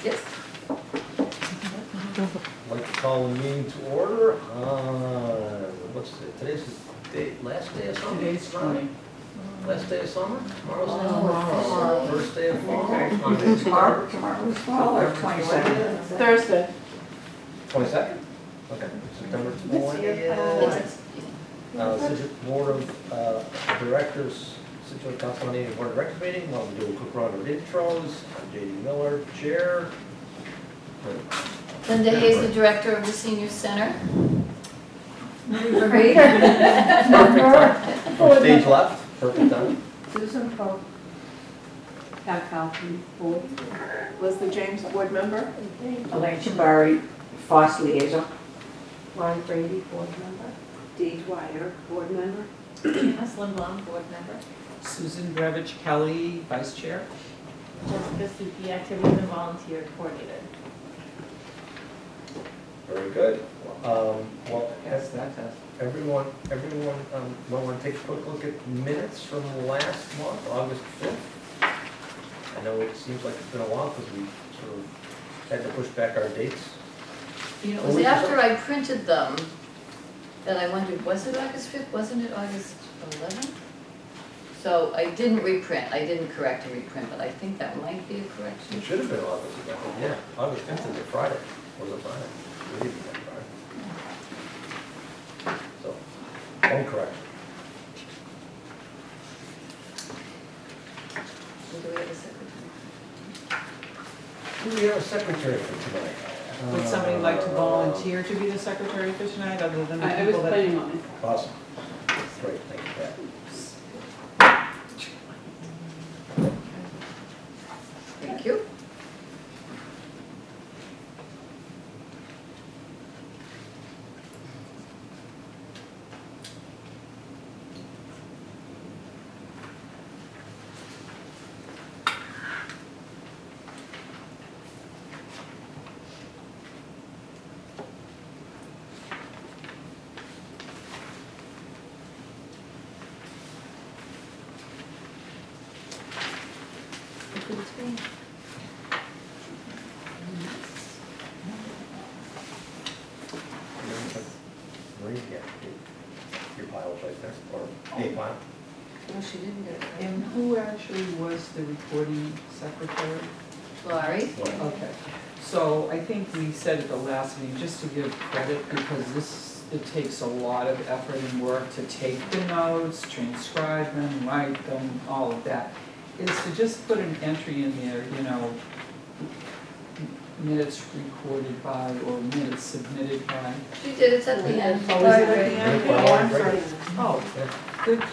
Yes. I'd like to call the meeting to order. What's it, today's the day, last day of summer? Today's 20. Last day of summer? Tomorrow's Oh, first day of fall. Tomorrow's fall or 22nd? Thursday. 22nd? Okay, September 20th. Yes. Situate Board of Directors, Scituate Council on Aging Board of Directors meeting. Well, we'll do a quick round of intros. I'm J.D. Miller, Chair. Linda Hayes, the director of the senior center. Agreed. Perfect time. Stage left, perfect time. Susan Pope, Pat Calhoun, board. Leslie James, board member. Elaine Chambari, FOSS liaison. Lauren Brady, board member. Dee Dwyer, board member. Janice Lindblom, board member. Susan Brevich Kelly, vice chair. Jessica Suki, activities and volunteer coordinator. Very good. Well, Yes, that test. everyone, want to take a quick look at minutes from last month, August 5th? I know it seems like it's been a while because we sort of had to push back our dates. You know, it was after I printed them that I wondered, was it August 5th? Wasn't it August 11th? So I didn't reprint, I didn't correct and reprint, but I think that might be a correction. It should have been August 5th, yeah. August 5th is a Friday, was a Friday. It would be that Friday. So, one correction. So do we have a secretary? Do we have a secretary for tonight? Would somebody like to volunteer to be the secretary for tonight, other than the I was people that? planning on it. Awesome. Great, thank you, Pat. Thank you. Look at the screen. Marie, yeah, your pile's right there, or a pile. No, she didn't get it. And who actually was the recording secretary? Laurie? Okay, so I think we said at the last meeting, just to give credit, because it takes a lot of effort and work to take the notes, transcribe them, write them, all of that, is to just put an entry in there, you know, minutes recorded by or minutes submitted by. She did, it's at the end. Oh, is it at the end? Yeah. Oh, I'm sorry. Oh, good job,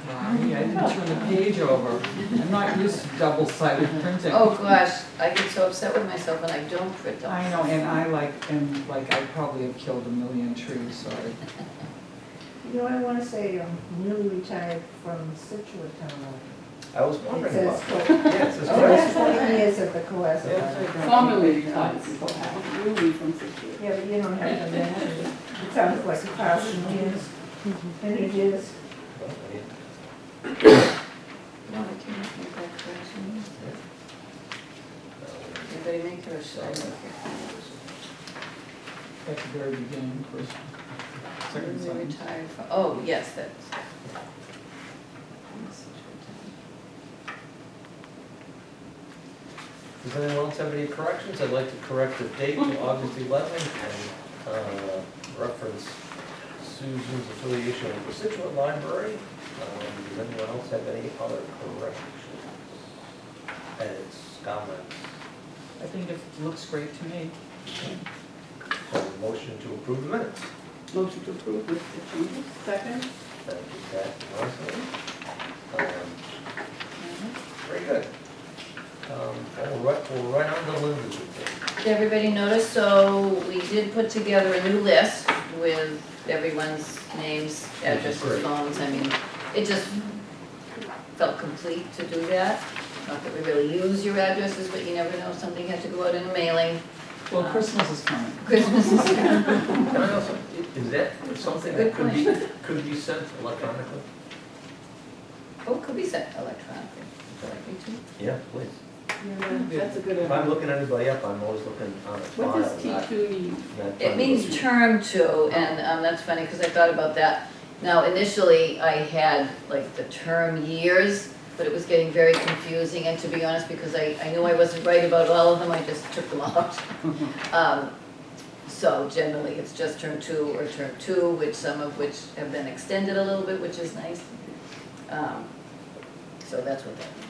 Laurie, I didn't turn the page over. I'm not used to double-sided printing. Oh, gosh, I get so upset with myself when I don't print them. I know, and I probably have killed a million trees, sorry. You know, I want to say I'm newly retired from Scituate Town. I was It wondering says, about that. Yeah, it says oh, that's 20 years at the Cohasset. Yeah. Formerly retired from Cohasset, newly from Scituate. Yeah, but you don't have to mention it. It sounds like 1,000 years. And it is. Well, I mean, No, I can't make that correction. Anybody make it or should I make it? At the very beginning, first, second We sentence. retired from, oh, yes, that's. Does anyone else have any corrections? I'd like to correct the date to August 11th and reference Susan's affiliation with the Scituate Library. Does anyone else have any other corrections? Edits, comments? I think it looks great to me. So motion to approve the minutes. Motion to approve with the changes. Second. Thank you, Pat and Leslie. Very good. We're right on to Linda's report. Did everybody notice? So we did put together a new list with everyone's names, addresses, Great. phones. I mean, it just felt complete to do that. Not that we really use your addresses, but you never know, something had to go out in a mailing. Well, Christmas is coming. Christmas is coming. Can I also, is that something that Good could be sent electronically? Oh, it could be sent electronically. Would you like me to? Yeah, please. That's a good If one. I'm looking anybody up, I'm always looking on a file. What does not- T2 mean? not trying It to means look- term two, and that's funny, because I thought about that. Now, initially, I had like the term years, but it was getting very confusing, and to be honest, because I knew I wasn't right about all of them, I just took them out. So generally, it's just term two or term two, which some of which have been extended a little bit, which is nice. So that's what that means.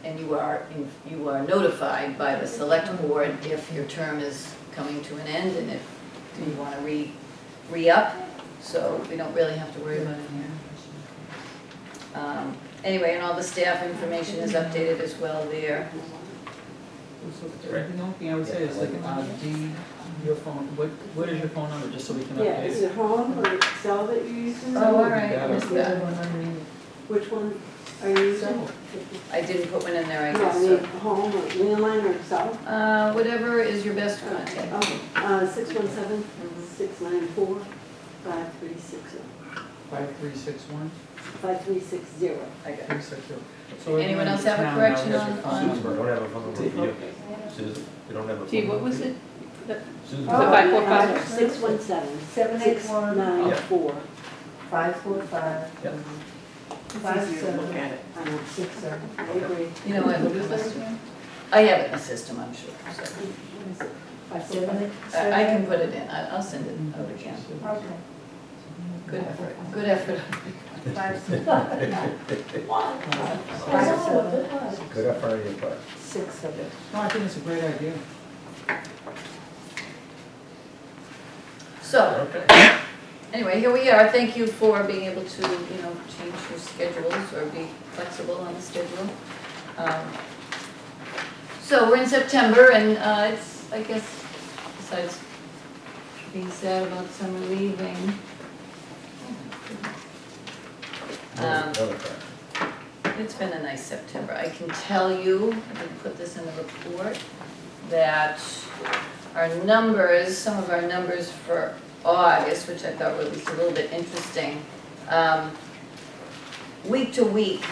And you are notified by the select board if your term is coming to an end and if you want to re-up, so we don't really have to worry about it here. Anyway, and all the staff information is updated as well there. So the only thing I would say is like, Dee, your phone, what is your phone number, just so we can Yeah, is update? it home or Excel that you're using? Oh, all would be right, better. missed The other that. one underneath. Which one are you using? I didn't put one in there, I No, guess, I mean, home or landline or Excel? so. Whatever is your best contact. Okay, 617-694-5360. 5361 5360. I got it. 360. So Anyone else everyone have a in town now correction has your on- phone Susan, number. we don't have a phone number for you. Susan, we don't have a phone number. Gee, what was for you. it? Susan. Oh, 617. 781. 694. 545. Yep. It's easier to look at it. I know. 67. I agree. You know what, What is I must that? have- I have it in the system, I'm sure, so. What is it? 545. I can put it in, I'll send it out again. Okay. Good effort, good effort. 57. Good effort on your part. 67. No, I think it's a great idea. So, Okay. anyway, here we are, thank you for being able to, change your schedules or be flexible on the schedule. So we're in September and it's, I guess, besides being sad about summer leaving. Another correction. It's been a nice September. I can tell you, I didn't put this in the report, that our numbers, some of our numbers for August, which I thought were at least a little bit interesting, week to week,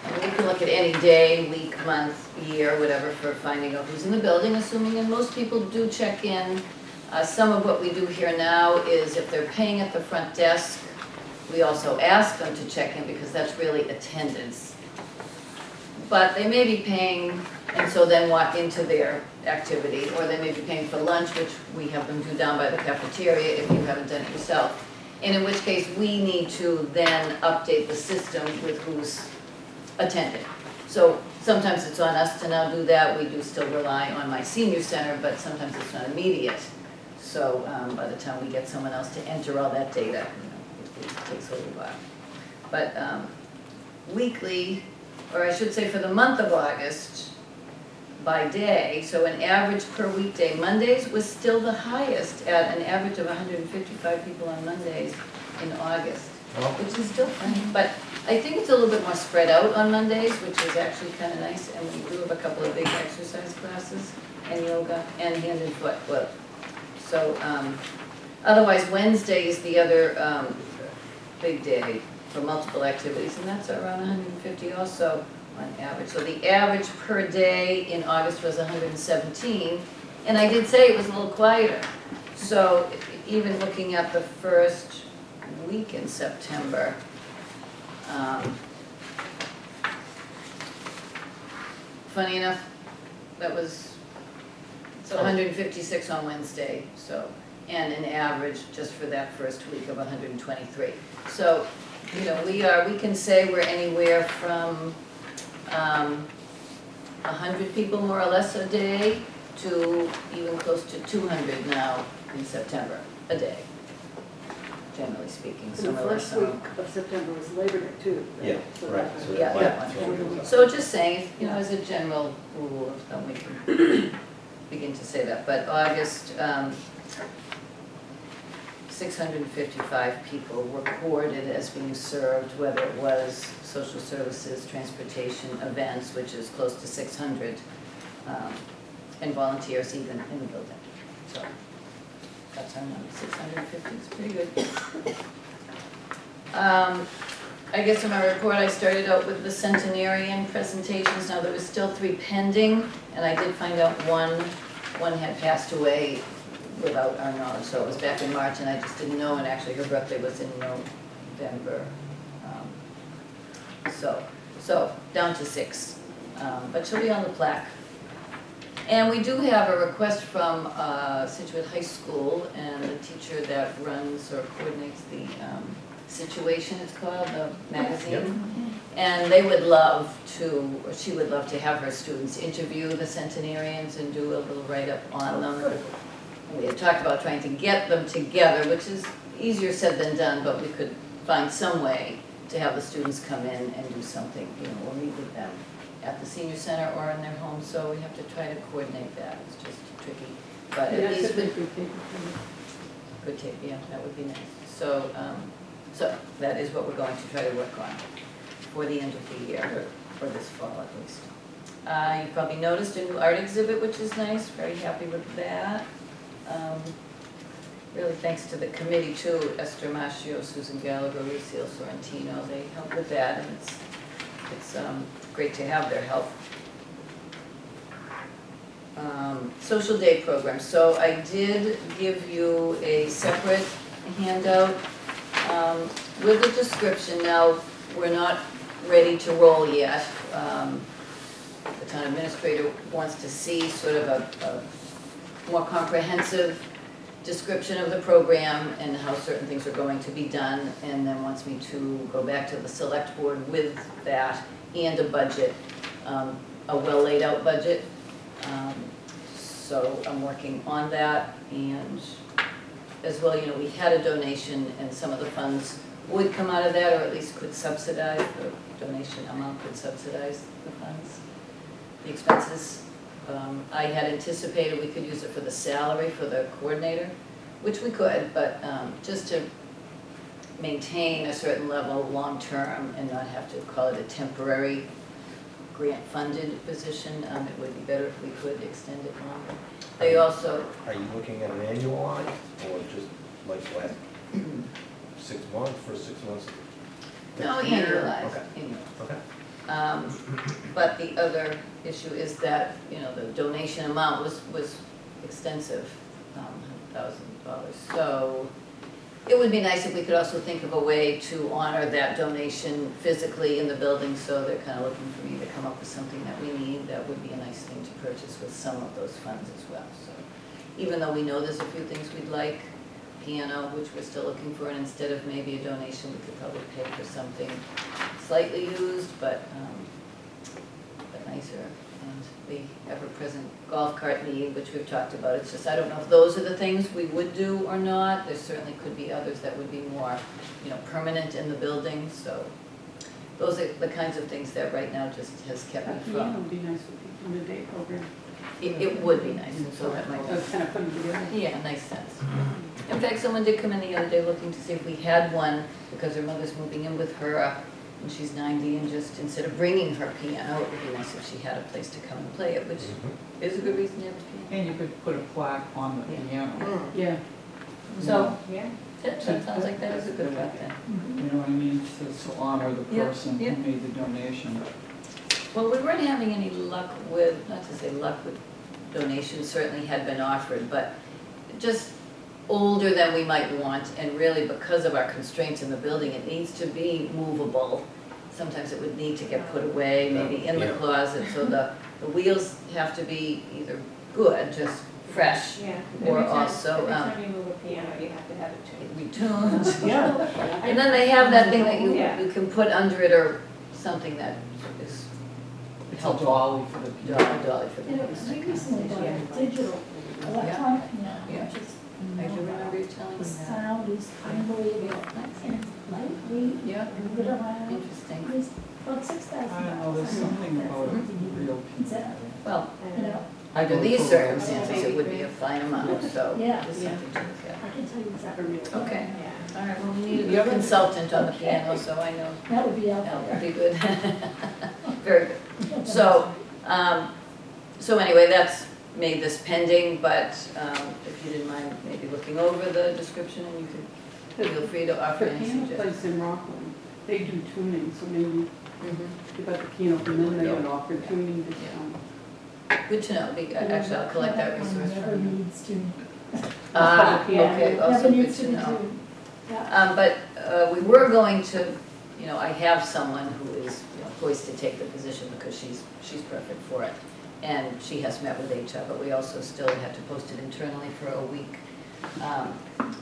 and we can look at any day, week, month, year, whatever, for finding out who's in the building, assuming, and most people do check in. Some of what we do here now is if they're paying at the front desk, we also ask them to check in because that's really attendance. But they may be paying and so then walk into their activity, or they may be paying for lunch, which we have them do down by the cafeteria if you haven't done it yourself. And in which case, we need to then update the system with who's attending. So sometimes it's on us to now do that. We do still rely on my senior center, but sometimes it's not immediate. So by the time we get someone else to enter all that data, it takes a little while. But weekly, or I should say for the month of August, by day, so an average per weekday, Mondays was still the highest at an average of 155 people on Mondays in August, Well, which is still funny, but I think it's a little bit more spread out on Mondays, which is actually kind of nice, and we do have a couple of big exercise classes, and yoga, and hand and foot work. So, otherwise Wednesday is the other big day for multiple activities, and that's around 150 also on average. So the average per day in August was 117, and I did say it was a little quieter. So even looking at the first week in September, funny enough, that was 156 on Wednesday, so, and an average just for that first week of 123. So, we can say we're anywhere from 100 people more or less a day to even close to 200 now in September, a day, generally speaking, And the some are less, first some week of September was Labor Day too. Yeah, So right. that- So Yeah, that that might one. throw you off. So just saying, as a general rule of thumb, we can begin to say that, but August, 655 people were recorded as being served, whether it was social services, transportation, events, which is close to 600, and volunteers even in the building. So that's our number, 650, it's pretty good. I guess in my report, I started out with the centenarian presentations. Now, there was still 3 pending, and I did find out one had passed away without our knowledge, so it was back in March, and I just didn't know, and actually her birthday was in November. So down to 6, but she'll be on the plaque. And we do have a request from Scituate High School, and the teacher that runs or coordinates the Situation, it's called, the magazine. And they would love to, or she would love to have her students interview the centenarians and do a little write-up on them. We had talked about trying to get them together, which is easier said than done, but we could find some way to have the students come in and do something, or meet with them at the senior center or in their homes, so we have to try to coordinate that. It's just tricky, but at least we could take, yeah, that would be nice. So that is what we're going to try to work on for the end of the year, or this fall at least. You probably noticed a new art exhibit, which is nice, very happy with that. Really thanks to the committee too, Esther Mascio, Susan Gallagher, Lucille Sorrentino, they helped with that, and it's great to have their help. Social day program, so I did give you a separate handout with a description. Now, we're not ready to roll yet. The town administrator wants to see sort of a more comprehensive description of the program and how certain things are going to be done, and then wants me to go back to the select board with that and a budget, a well laid out budget. So I'm working on that, and as well, we had a donation and some of the funds would come out of that, or at least could subsidize, the donation amount could subsidize the funds, the expenses. I had anticipated we could use it for the salary for the coordinator, which we could, but just to maintain a certain level long-term and not have to call it a temporary grant-funded position, it would be better if we could extend it longer. They also... Are you looking at an annualized, or just like last 6 months, for 6 months? No, next year? annualized. Okay. Annual. Okay. But the other issue is that, the donation amount was extensive, $1,000. So it would be nice if we could also think of a way to honor that donation physically in the building, so they're kind of looking for me to come up with something that we need. That would be a nice thing to purchase with some of those funds as well. So even though we know there's a few things we'd like, piano, which we're still looking for, and instead of maybe a donation, we could probably pay for something slightly used, but nicer. And the ever-present golf cart need, which we've talked about. It's just, I don't know if those are the things we would do or not. There certainly could be others that would be more, permanent in the building. So those are the kinds of things that right now just has kept me from. Piano would be nice for people in the day program. It would be nice, and so that might So it's kind of putting together. yeah, nice sense. In fact, someone did come in the other day looking to see if we had one, because her mother's moving in with her, and she's 90, and just instead of bringing her piano, it would be nice if she had a place to come and play it, which is a good reason to have a piano. And you could put a plaque on the piano. Yeah. So, Yeah. that sounds like that is a good thought then. You know what I mean, to honor the Yeah, person who yeah. made the donation. Well, we weren't having any luck with, not to say luck with donations, certainly had been offered, but just older than we might want, and really because of our constraints in the building, it needs to be movable. Sometimes it would need to get put away, maybe in the Yeah. closet, so the wheels have to be either good, just fresh, Yeah. or Every time- also Every time you move a piano, you have to have it tuned. retuned. Yeah. And then they have that thing that Yeah. you can put under it, or something that is It's a helpful. dolly for the piano. Dolly for the And it was recently bought a digital electronic piano, Yeah. which is, I do remember you telling the me that. sound is unbelievable. And it's lightweight, Yeah, move it around. interesting. It's about $6,000. I don't know, there's something about a real Is that, Well, you know, under these circumstances, it would be a fine amount, so Yeah. just something to look I can tell you exactly. Okay. Yeah. at. All right, well, we need a consultant on the piano, so I know That would be out that would there. be good. Very good. So anyway, that's made this pending, but if you didn't mind maybe looking over the description, and you could feel free to offer The any piano suggestions. place in Rockland, They do tuning, so maybe Mhm. if at the keynote and then they would offer tuning discount. Good to know, actually, I'll collect that resource Never from you. needs to. Ah, Yeah, okay, also Never good needs to be know. tuned. Yeah. But we were going to, I have someone who is poised to take the position because she's perfect for it. And she has met with HR, but we also still have to post it internally for a week.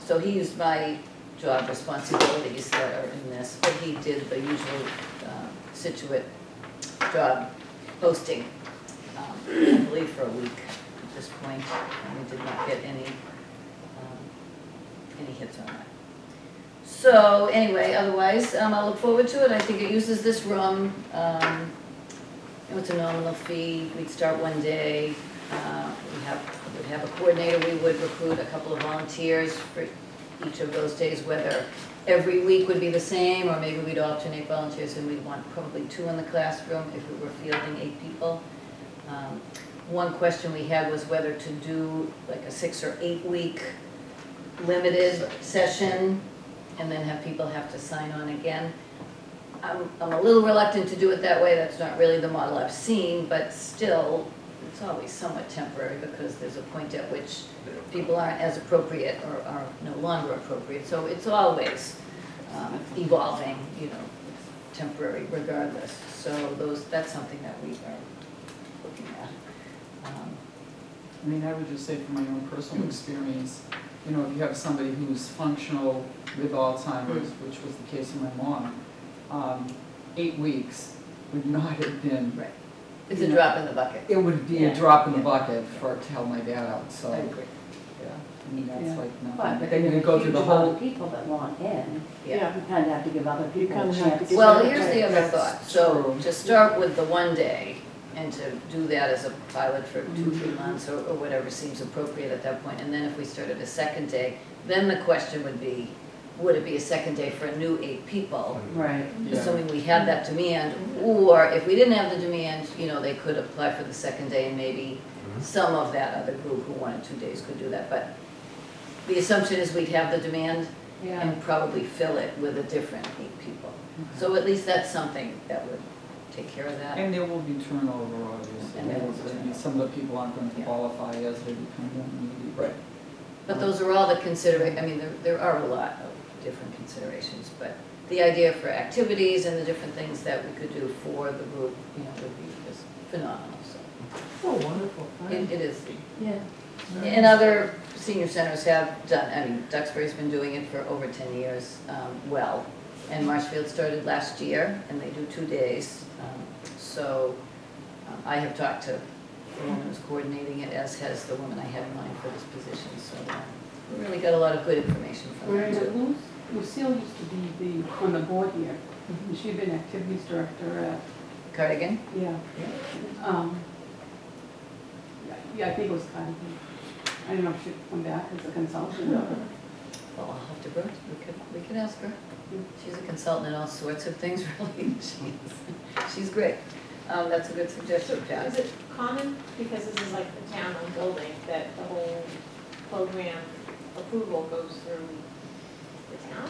So he used my job responsibilities that are in this, but he did the usual Scituate job posting, I believe for a week at this point, and we did not get any hits on that. So anyway, otherwise, I look forward to it. I think it uses this room. It's a nominal fee. We'd start one day. We'd have a coordinator. We would recruit a couple of volunteers for each of those days, whether every week would be the same, or maybe we'd alternate volunteers, and we'd want probably 2 in the classroom if we were fielding 8 people. One question we had was whether to do like a 6 or 8 week limited session and then have people have to sign on again. I'm a little reluctant to do it that way. That's not really the model I've seen, but still, it's always somewhat temporary because there's a point at which people aren't as appropriate or are no longer appropriate. So it's always evolving, temporary regardless. So that's something that we are looking at. I mean, I would just say from my own personal experience, if you have somebody who's functional with Alzheimer's, which was the case of my mom, 8 weeks would not have been. Right. It's a drop in the bucket. It would be a drop in the bucket to help my dad out, so. I agree. Yeah, I mean, that's like But nothing. if Then you you go through the whole. people that want in, Yeah. you kind of have to give other people kinda a have to chance. give Well, them- here's the other thought. So to start with the one day and to do that as a pilot for 2-3 months or whatever seems appropriate at that point. And then if we started a second day, then the question would be, would it be a second day for a new 8 people? Right. Assuming we had that demand, or if we didn't have the demand, they could apply for the second day and maybe some of that other group who wanted 2 days could do that. But the assumption is we'd have the demand Yeah. and probably fill it with a different 8 people. So at least that's something that would take care of that. And there will be turnover, obviously. And there will be I mean, turnover. some of the people aren't going to Yeah. qualify as they become more needy. Right. But those are all the there are a lot of different considerations, but the idea for activities and the different things that we could do for the group, would be just phenomenal, so. Oh, wonderful. It is. Yeah. And other senior centers have done, Duxbury's been doing it for over 10 years, well. And Marshfield started last year, and they do 2 days. So I have talked to the woman who's coordinating it, as has the woman I had in mind for this position. So we really got a lot of good information from them too. Lucille used to be on the board here. She'd been activities director at, Cardigan? yeah. Yeah, I think it was Cardigan. I don't know if she'd come back as a consultant. Well, I'll have to go, we could ask her. She's a consultant in all sorts of things, really. She's great. That's a good suggestion, Pat. Is it common, because this is like the town-owned building, that the whole program approval goes through the town?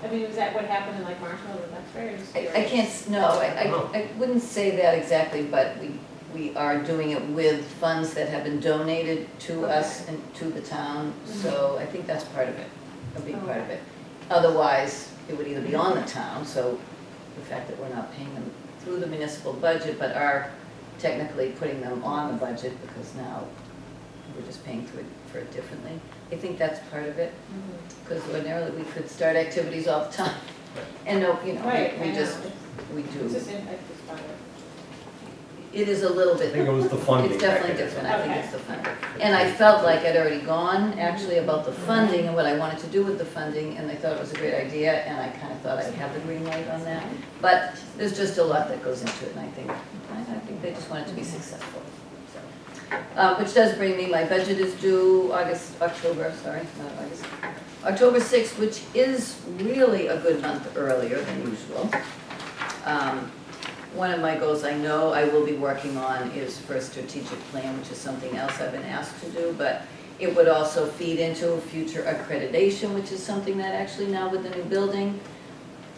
I mean, was that what happened in like Marshall or Duxbury? I'm just I curious. can't, no, I wouldn't say that exactly, but we are doing it with funds that have been donated to us and to the town, so I think that's part of it, a big part of it. Otherwise, it would either be on the town, so the fact that we're not paying them through the municipal budget, but are technically putting them on the budget because now we're just paying for it differently. I think that's part of it, because ordinarily we could start activities all the time. And no, Right, I we know. just, we It's do. just, I just found it. It is a little I bit. think it was the funding. It's definitely mechanism. different, I think Okay. it's the funding. And I felt like I'd already gone, actually, about the funding and what I wanted to do with the funding, and I thought it was a great idea, and I kind of thought I'd have the green light on that. But there's just a lot that goes into it, and I think they just want it to be successful. So, which does bring me, my budget is due October 6th, which is really a good month earlier than usual. One of my goals I know I will be working on is for a strategic plan, which is something else I've been asked to do, but it would also feed into future accreditation, which is something that actually now with the new building,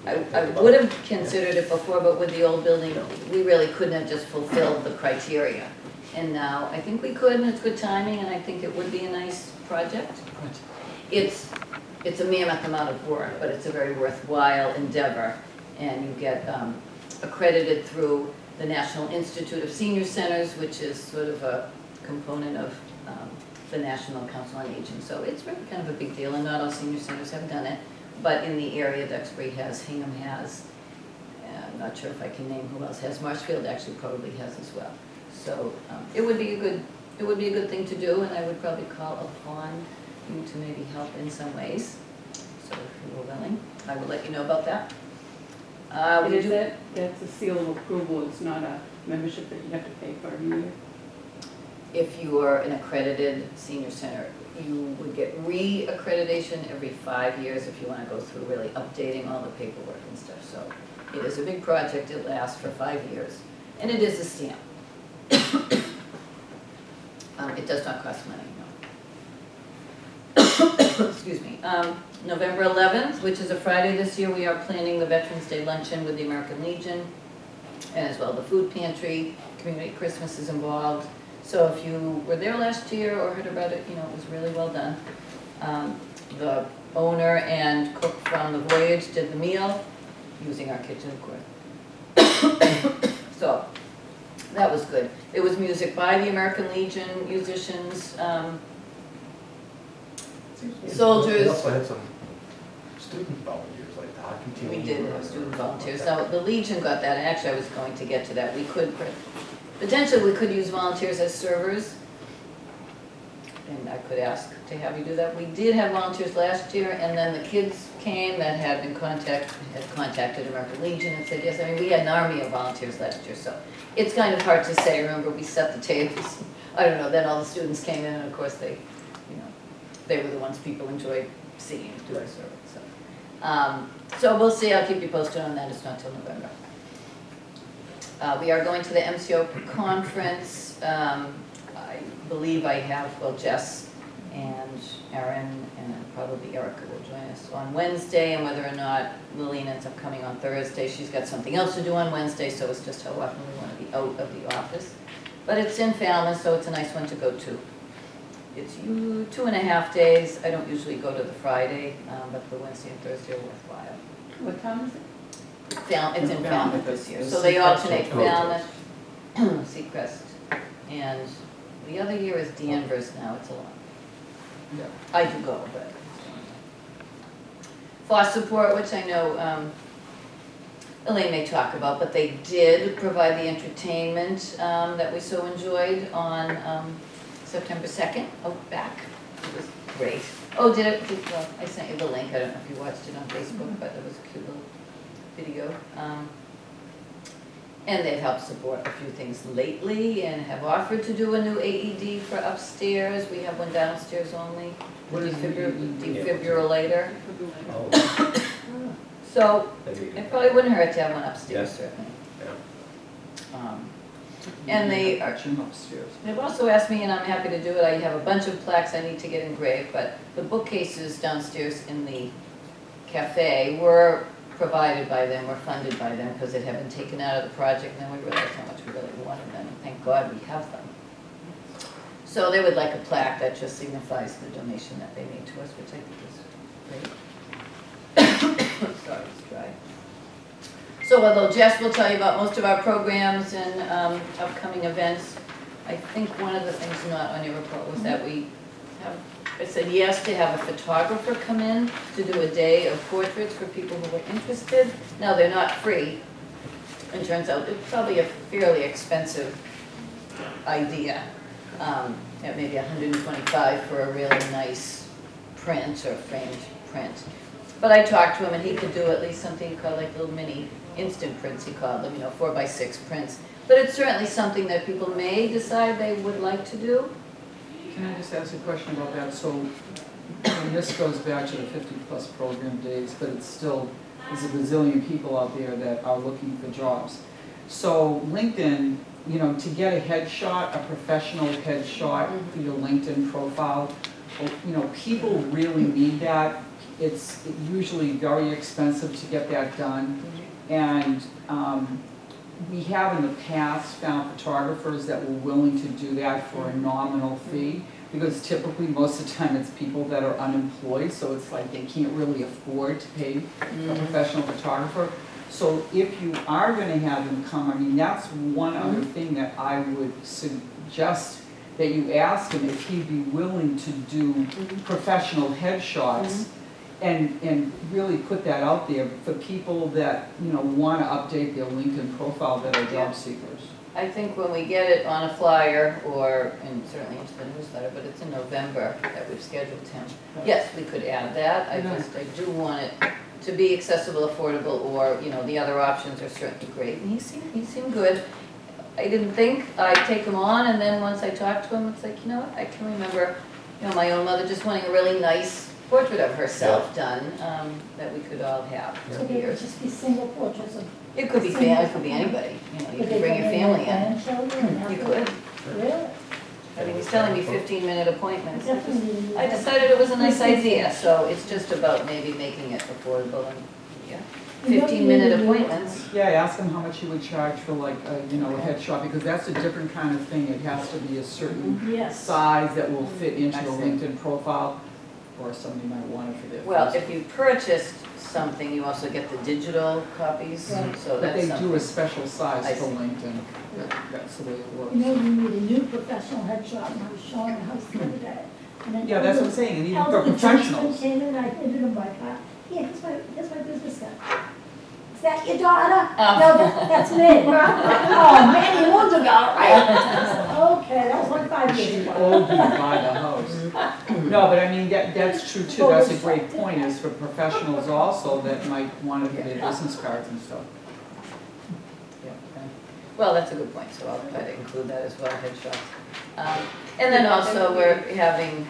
I would have considered it before, but with the old building, we really couldn't have just fulfilled the criteria. And now, I think we could, and it's good timing, and I think it would be a nice project. It's a mammoth amount of work, but it's a very worthwhile endeavor. And you get accredited through the National Institute of Senior Centers, which is sort of a component of the National Council on Aging. So it's really kind of a big deal, and not all senior centers have done it. But in the area, Duxbury has, Hingham has, I'm not sure if I can name who else has. Marshfield actually probably has as well. So it would be a good thing to do, and I would probably call upon you to maybe help in some ways. So if you were willing, I will let you know about that. And We is do- that's a seal of approval, it's not a membership that you have to pay for every year? If you are an accredited senior center, you would get re-accreditation every 5 years if you want to go through really updating all the paperwork and stuff. So it is a big project, it lasts for 5 years, and it is a stamp. It does not cost money, no. Excuse me. November 11th, which is a Friday this year, we are planning the Veterans Day Luncheon with the American Legion, and as well the food pantry. Community Christmas is involved. So if you were there last year or heard about it, you know, it was really well done. The owner and cook from the Voyage did the meal, using our kitchen, of course. So that was good. There was music by the American Legion, musicians, We soldiers. also had some student volunteers, like the hockey team. We did or- have student volunteers. Now, the Legion got that, and actually I was going to get to that. We could, potentially we could use volunteers as servers. And I could ask to have you do that. We did have volunteers last year, and then the kids came that had contacted American Legion and said yes. I mean, we had an army of volunteers last year, so it's kind of hard to say. Remember, we set the tables. I don't know, then all the students came in, and of course they, you know, they were the ones people enjoyed seeing do the service. So we'll see. I'll keep you posted on that. It's not till November. We are going to the MCO conference. I believe I have, well, Jess and Erin and probably Erica will join us on Wednesday, and whether or not Lillian ends up coming on Thursday, she's got something else to do on Wednesday, so it's just how often we want to be out of the office. But it's in Falmouth, so it's a nice one to go to. It's 2.5 days. I don't usually go to the Friday, but the Wednesday and Thursday are worthwhile. What time is it? It's in Falmouth this year, It's so they Seacrest. alternate Falmouth, Seacrest, and the other year is Danvers now, it's a lot. Yeah. I do go, but. Foster support, which I know Elaine may talk about, but they did provide the entertainment that we so enjoyed on September 2nd, back. It was great. Oh, well, I sent you the link, I don't know if you watched it on Facebook, but it was a cute little video. And they've helped support a few things lately and have offered to do a new AED for upstairs. We have one downstairs only, the What is an defibrillator. Oh, So that'd be good. it probably wouldn't hurt to have one upstairs, Yeah. certainly. Yeah. And they are, Gym upstairs. they've also asked me, and I'm happy to do it, I have a bunch of plaques I need to get engraved, but the bookcases downstairs in the cafe were provided by them, were funded by them, because it had been taken out of the project, and then we realized how much we really wanted them, and thank God we have them. So they would like a plaque that just signifies the donation that they made to us, which I think is great. Sorry, it's dry. So although Jess will tell you about most of our programs and upcoming events, I think one of the things not on your report was that we have, I said yes to have a photographer come in to do a day of portraits for people who were interested. Now, they're not free. It turns out it's probably a fairly expensive idea. At maybe $125 for a really nice print or framed print. But I talked to him and he could do at least something called like little mini instant prints, he called them, 4x6 prints. But it's certainly something that people may decide they would like to do. Can I just ask a question about that? So, and this goes back to the 50+ program days, but it's still, there's a bazillion people out there that are looking for jobs. So LinkedIn, to get a headshot, a professional headshot for your LinkedIn profile, people really need that. It's usually very expensive to get that done. And we have in the past found photographers that were willing to do that for a nominal fee, because typically, most of the time, it's people that are unemployed, so it's like they can't really afford to pay a professional photographer. So if you are gonna have them come, I mean, that's one other thing that I would suggest, that you ask him if he'd be willing to do professional headshots and really put that out there for people that, you know, wanna update their LinkedIn profile that are job seekers. I think when we get it on a flyer, or, and certainly into the newsletter, but it's in November that we've scheduled him. Yes, we could add that, I do want it to be accessible, affordable, or, you know, the other options are certainly great. And he seemed good. I didn't think I'd take him on, and then once I talked to him, it's like, you know what, I can remember, you know, my own mother just wanting a really nice portrait of herself done, that we could all have So for there would years. just be single portraits of. It could be family, it could be anybody, you know, you Could could they bring your bring family their in. grandchildren and have You them- could. Really? I mean, he's telling me 15-minute appointments. Definitely. I decided it was a nice idea, so it's just about maybe making it affordable and, yeah, 15-minute appointments. Yeah, ask him how much he would charge for like, you know, a headshot, because that's a different kind of thing. It has to be a certain Yes. size that will fit into I a see. LinkedIn profile, or somebody might want it for their. Well, Facebook. if you purchased something, you also get the digital copies, Right. so But that's they something. do a special size I for see. LinkedIn. That's the way it works. You know, you need a new professional headshot, and I was showing a house the other day. And an Yeah, that's what I'm elderly- saying, and even for elderly professionals. gentleman came in, I handed him my car. Yeah, here's my business card. Is that your daughter? Oh. No, that's me. Oh, many moons ago, right? Okay, that was like 5 years She ago. owed you to buy the house. No, but I mean, that's true too, that's a great point, is for professionals also that might want it for their business cards and stuff. Yeah, okay. Well, that's a good point, so I'll try to include that as well, headshots. And then also, we're having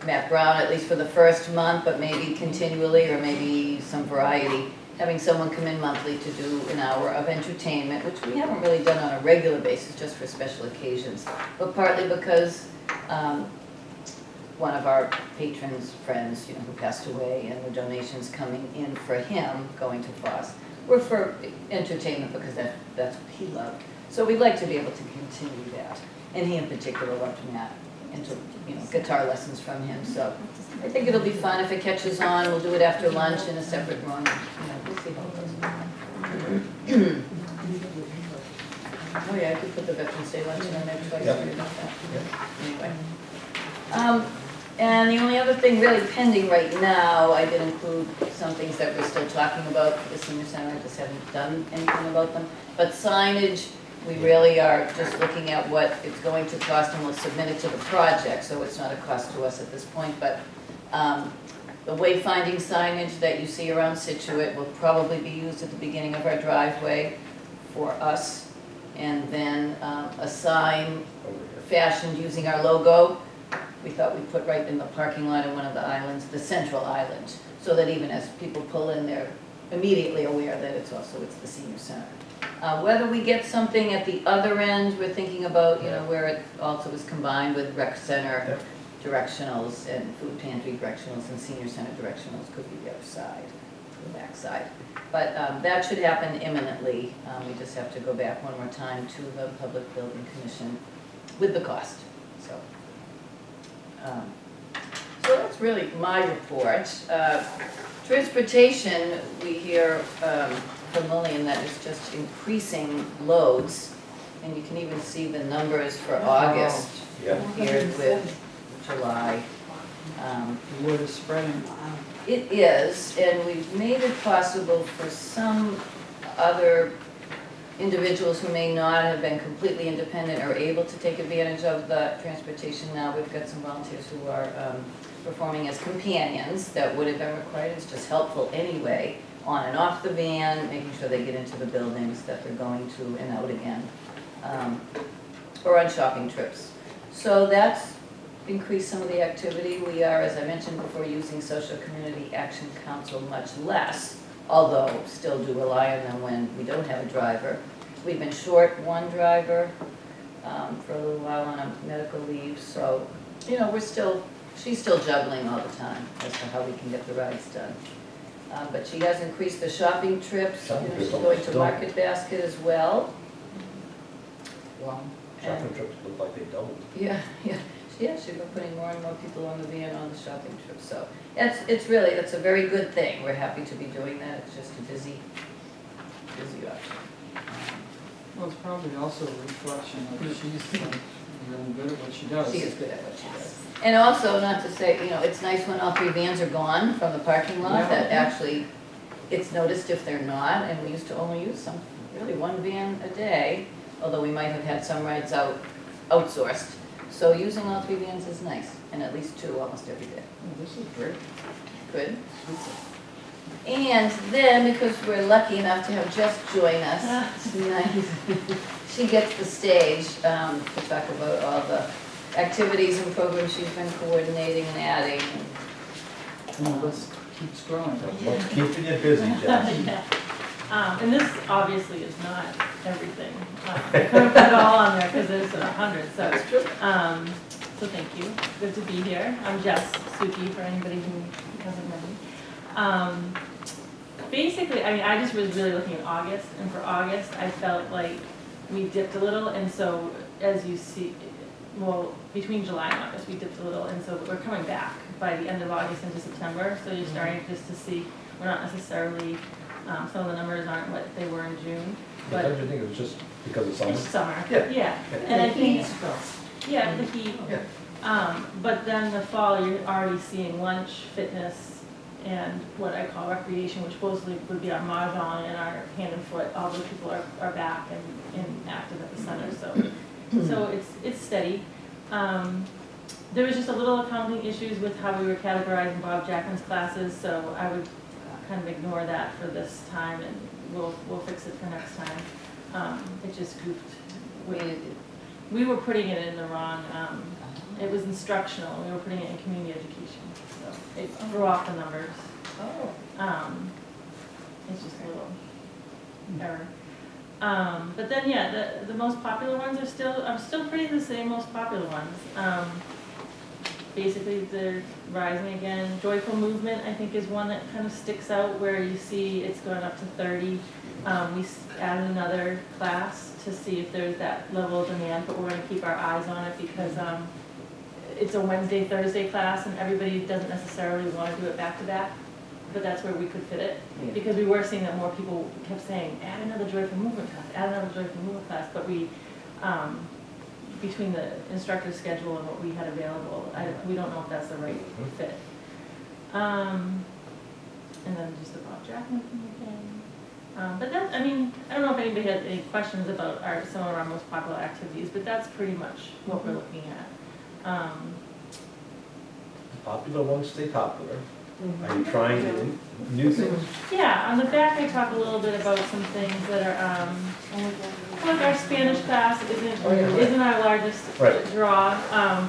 Matt Brown, at least for the first month, but maybe continually, or maybe some variety, having someone come in monthly to do an hour of entertainment, which we haven't really done on a regular basis, just for special occasions. But partly because one of our patrons' friends, you know, who passed away, and the donations coming in for him, going to Foss, were for entertainment, because that's what he loved. So we'd like to be able to continue that. And he in particular loved Matt, and took, you know, guitar lessons from him. So I think it'll be fun. If it catches on, we'll do it after lunch in a separate room. You know, we'll see how it goes. Oh yeah, I could put the Veterans Day luncheon on there too. I sorry about that. Anyway. And the only other thing really pending right now, I did include some things that we're still talking about for the senior center. I just haven't done anything about them. But signage, we really are just looking at what it's going to cost, and we'll submit it to the project, so it's not a cost to us at this point. But the wayfinding signage that you see around Scituate will probably be used at the beginning of our driveway for us. And then a sign fashioned using our logo, we thought we'd put right in the parking lot of one of the islands, the central island, so that even as people pull in, they're immediately aware that it's the senior center. Whether we get something at the other end, we're thinking about, you know, where it also is combined with rec center directionals and food pantry directionals and senior center directionals, could be the other side, the back side. But that should happen imminently. We just have to go back one more time to the Public Building Commission with the cost. So that's really my report. Transportation, we hear from Lillian that it's just increasing loads, and you can even see the numbers for August here with July. The word is spreading. It is, and we've made it possible for some other individuals who may not have been completely independent or able to take advantage of the transportation. Now we've got some volunteers who are performing as companions that would have been required. It's just helpful anyway, on and off the van, making sure they get into the buildings that they're going to and out again, or on shopping trips. So that's increased some of the activity. We are, as I mentioned before, using Social Community Action Council much less, although still do rely on them when we don't have a driver. We've been short one driver for a little while on a medical leave, so, you know, we're still she's still juggling all the time as to how we can get the rides done. But she has increased the shopping trips, you know, she's going to Market Basket as well. Wow. Shopping trips look like they doubled. Yeah, she's been putting more and more people on the van on the shopping trips, so it's really, it's a very good thing. We're happy to be doing that, it's just a busy option. Well, it's probably also a reflection of she's like really good at what she does. She is good at what she does. And also, not to say, you know, it's nice when all 3 vans are gone from the parking lot, Yeah. that actually, it's noticed if they're not, and we used to only use really 1 van a day, although we might have had some rides outsourced. So using all 3 vans is nice, and at least 2 almost every day. Oh, this is great. Good. And then, because we're lucky enough to have Jess join us tonight, she gets the stage to talk about all the activities and programs she's been coordinating and adding. And the list keeps growing. What's keeping you busy, Jess? Yeah. And this obviously is not everything. I couldn't put it all on there because there's 100, so. So thank you. Good to be here. I'm Jess Suki for anybody who doesn't know me. Basically, I mean, I just was really looking at August, and for August, I felt like we dipped a little, and so as you see, well, between July and August, we dipped a little, and so we're coming back by the end of August into September, so you're starting just to see, we're not necessarily, some of the numbers aren't what they were in June, but Don't you think it was just because of summer? it's summer. Yeah. And I think, yeah, the heat. Yeah. But then the fall, you're already seeing lunch, fitness, and what I call recreation, which mostly would be our mahjong and our hand and foot. All those people are back and active at the center, so it's steady. There was just a little accounting issues with how we were categorizing Bob Jackin's classes, so I would kind of ignore that for this time, and we'll fix it for next time. It just goofed. We were putting it in the wrong, it was instructional, we were putting it in community education, so it threw off the numbers. Oh. It's just a little error. But then, yeah, the most popular ones are still pretty the same most popular ones. Basically, they're rising again. Joyful Movement, I think, is one that kind of sticks out where you see it's going up to 30. We added another class to see if there's that level of demand, but we're going to keep our eyes on it because it's a Wednesday, Thursday class, and everybody doesn't necessarily want to do it back to back, but that's where we could fit it. Yeah. Because we were seeing that more people kept saying, add another Joyful Movement class, add another Joyful Movement class, but we, between the instructor's schedule and what we had available, we don't know if that's the right fit. And then just the Bob Jackman thing again. But that, I mean, I don't know if anybody had any questions about some of our most popular activities, but that's pretty much what we're looking at. Popular ones stay popular. Are you trying new things? Yeah, on the back I talk a little bit about some things that are, like our Spanish class isn't our largest Right. draw,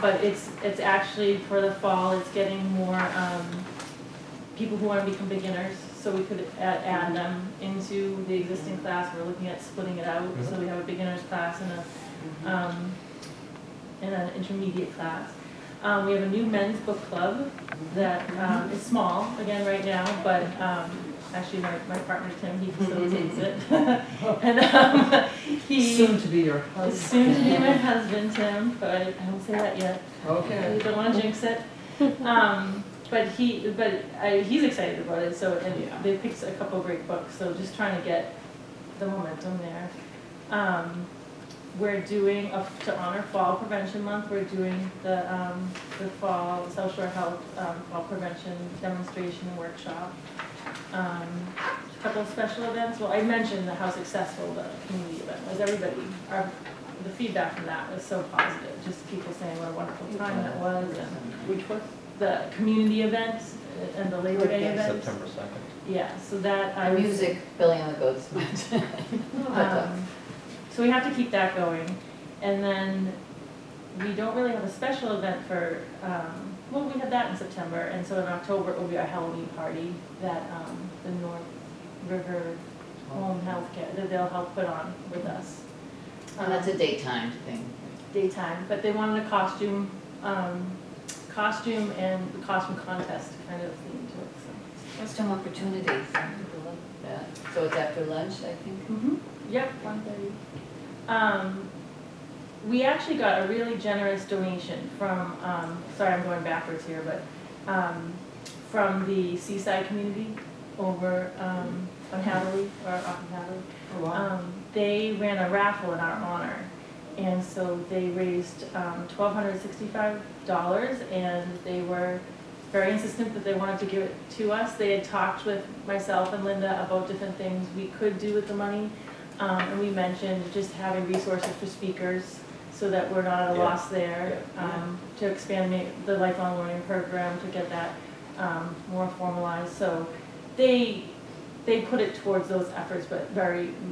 but it's actually for the fall, it's getting more people who want to become beginners, so we could add them into the existing class. We're looking at splitting it out, so we have a beginner's class and an intermediate class. We have a new men's book club that is small, again, right now, but actually my partner Tim, he facilitates it. And he Soon to be your husband. soon to be my husband, Tim, but I don't say that yet. Okay. I don't want to jinx it. But he's excited about it, so, and they picked a couple of great books, so just trying to get the momentum there. We're doing, to honor Fall Prevention Month, we're doing the Fall South Shore Health Fall Prevention Demonstration and Workshop. A couple of special events. Well, I mentioned how successful the community event was. Everybody, the feedback from that was so positive. Just people saying what a wonderful time that was. And Which was? the community event and the Labor Day event. September 2nd. Yeah, so that I Our was. music, Billy and the Goats. So we have to keep that going. And then we don't really have a special event for, well, we have that in September. And so in October, it will be our Halloween party that the North River Home Healthcare, that they'll help put on with us. And that's a daytime thing. Daytime, but they wanted a costume costume and the costume contest kind of theme to it, so. What's some opportunities? Some people love that. So it's after lunch, I think? Yep, 1:30. We actually got a really generous donation from, sorry, I'm going backwards here, but, from the Seaside community over, on Hadley, or off of Hadley. Oh, wow. They ran a raffle in our honor, and so they raised $1,265, and they were very insistent that they wanted to give it to us. They had talked with myself and Linda about different things we could do with the money, and we mentioned just having resources for speakers so that we're not at a loss there, to expand the lifelong learning program to get that more formalized. So they put it towards those efforts, but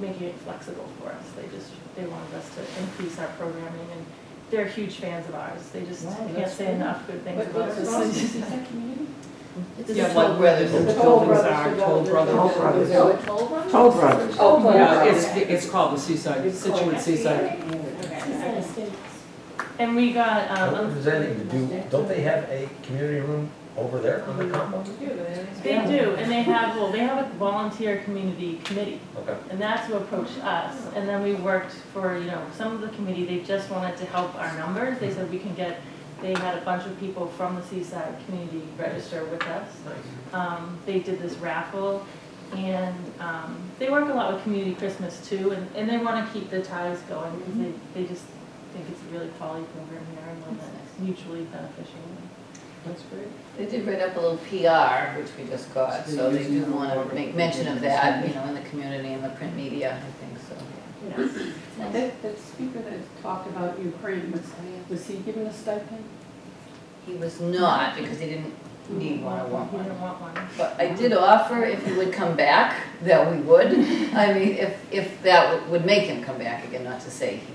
making it flexible for us. They wanted us to increase our programming, and they're huge fans of ours. They just can't say enough good things about us. It's Yeah, the Toll Brothers. The Toll buildings Brothers are to go Toll to. Brothers. Toll Brothers. Toll Brothers? Toll Brothers. Oh, Toll Yeah, Brothers. it's called the Seaside, Scituate Seaside. And we got, Representing to do, don't they have a community room over there on the common? they do, and they have a volunteer community committee. Okay. And that's who approached us, and then we worked for, some of the committee, they just wanted to help our numbers. They said they had a bunch of people from the Seaside community register with us. Nice. They did this raffle, and they work a lot with Community Christmas too, and they want to keep the ties going, because they just think it's a really quality program here, and one that's mutually beneficial. That's great. They did write up a little PR, which we just got, so they do want to make mention of that, in the community and the print media, I think, so. That speaker that talked about Ukraine, was he given a stipend? He was not, because he didn't need one or want He one. didn't want one. But I did offer if he would come back, that we would. I mean, if that would make him come back again, not to say he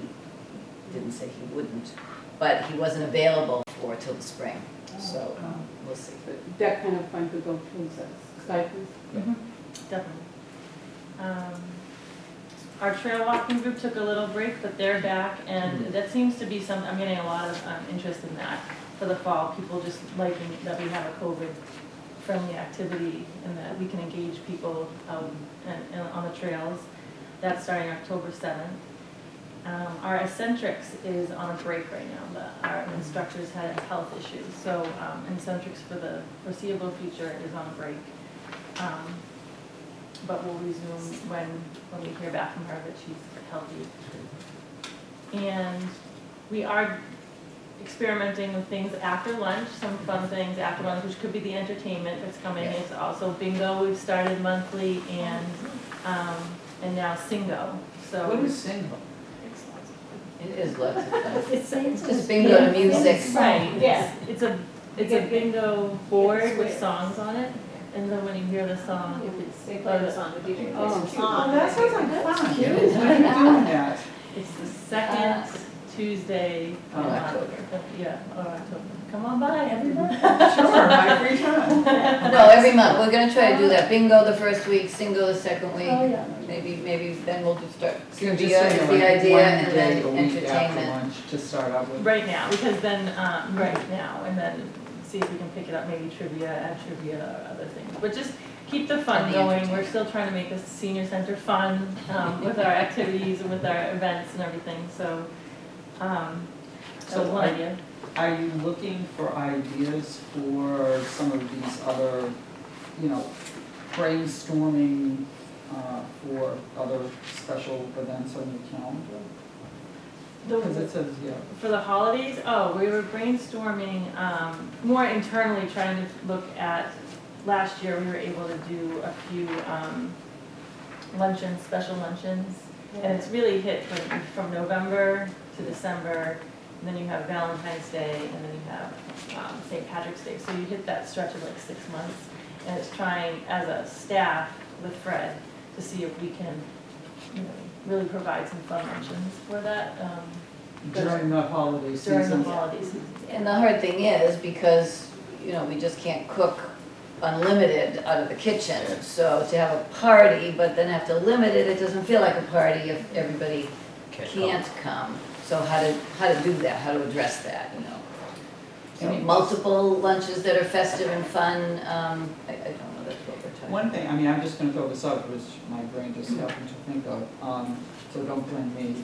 didn't say he wouldn't, but he wasn't available till the spring, so we'll see. But that kind of fund could go towards that stipends? Definitely. Our trail walking group took a little break, but they're back, and that seems to be I'm getting a lot of interest in that for the fall. People just liking that we have a COVID-friendly activity and that we can engage people out and on the trails. That's starting October 7th. Our Eccentrics is on a break right now. Our instructors had health issues, so Eccentrics for the foreseeable future is on a break. But we'll resume when we hear back from her that she's healthy. And we are experimenting with things after lunch, some fun things after lunch, which could be the entertainment that's coming. It's also bingo, we've started monthly, and now Singo. So What is Single? It is lots of fun. It's Just bingo to music. right, yes, it's a bingo board with songs on it, and then when you hear the song, if it's They play the song, the DJ plays the song. Oh, that sounds like fun. Cute, when are you doing that? it's the second Tuesday Oh, in October. October. Come on by, everybody. Sure, my free time. No, every month, we're gonna try to do that, bingo the first week, singo the second week. Oh, yeah. Maybe then we'll just start, So the just saying, like, idea, one and day then a week after entertainment. lunch to start out with. Right now, because then, right now, and then see if we can pick it up, maybe add trivia or other things. But just keep the fun And the going. We're entertainment. still trying to make the senior center fun with our activities and with our events and everything, so, that was one idea. Are you looking for ideas for some of these other, brainstorming for other special events on your calendar? Because it says, For the holidays, we were brainstorming, more internally, trying to look at, last year we were able to do a few luncheons, special luncheons, and it's really hit from November to December, and then you have Valentine's Day, and then you have St. Patrick's Day, so you hit that stretch of like 6 months, and it's trying, as a staff with Fred, to see if we can, really provide some fun luncheons for that, during the holiday during season. the holiday season. And the hard thing is, because, we just can't cook unlimited out of the kitchen, so to have a party, but then have to limit it, it doesn't feel like a party if everybody can't come. So how to do that, how to address that, So multiple lunches that are festive and fun, I don't know, that's what we're talking. One thing, I mean, I'm just gonna throw this out, which my brain just happened to think of, so don't blame me.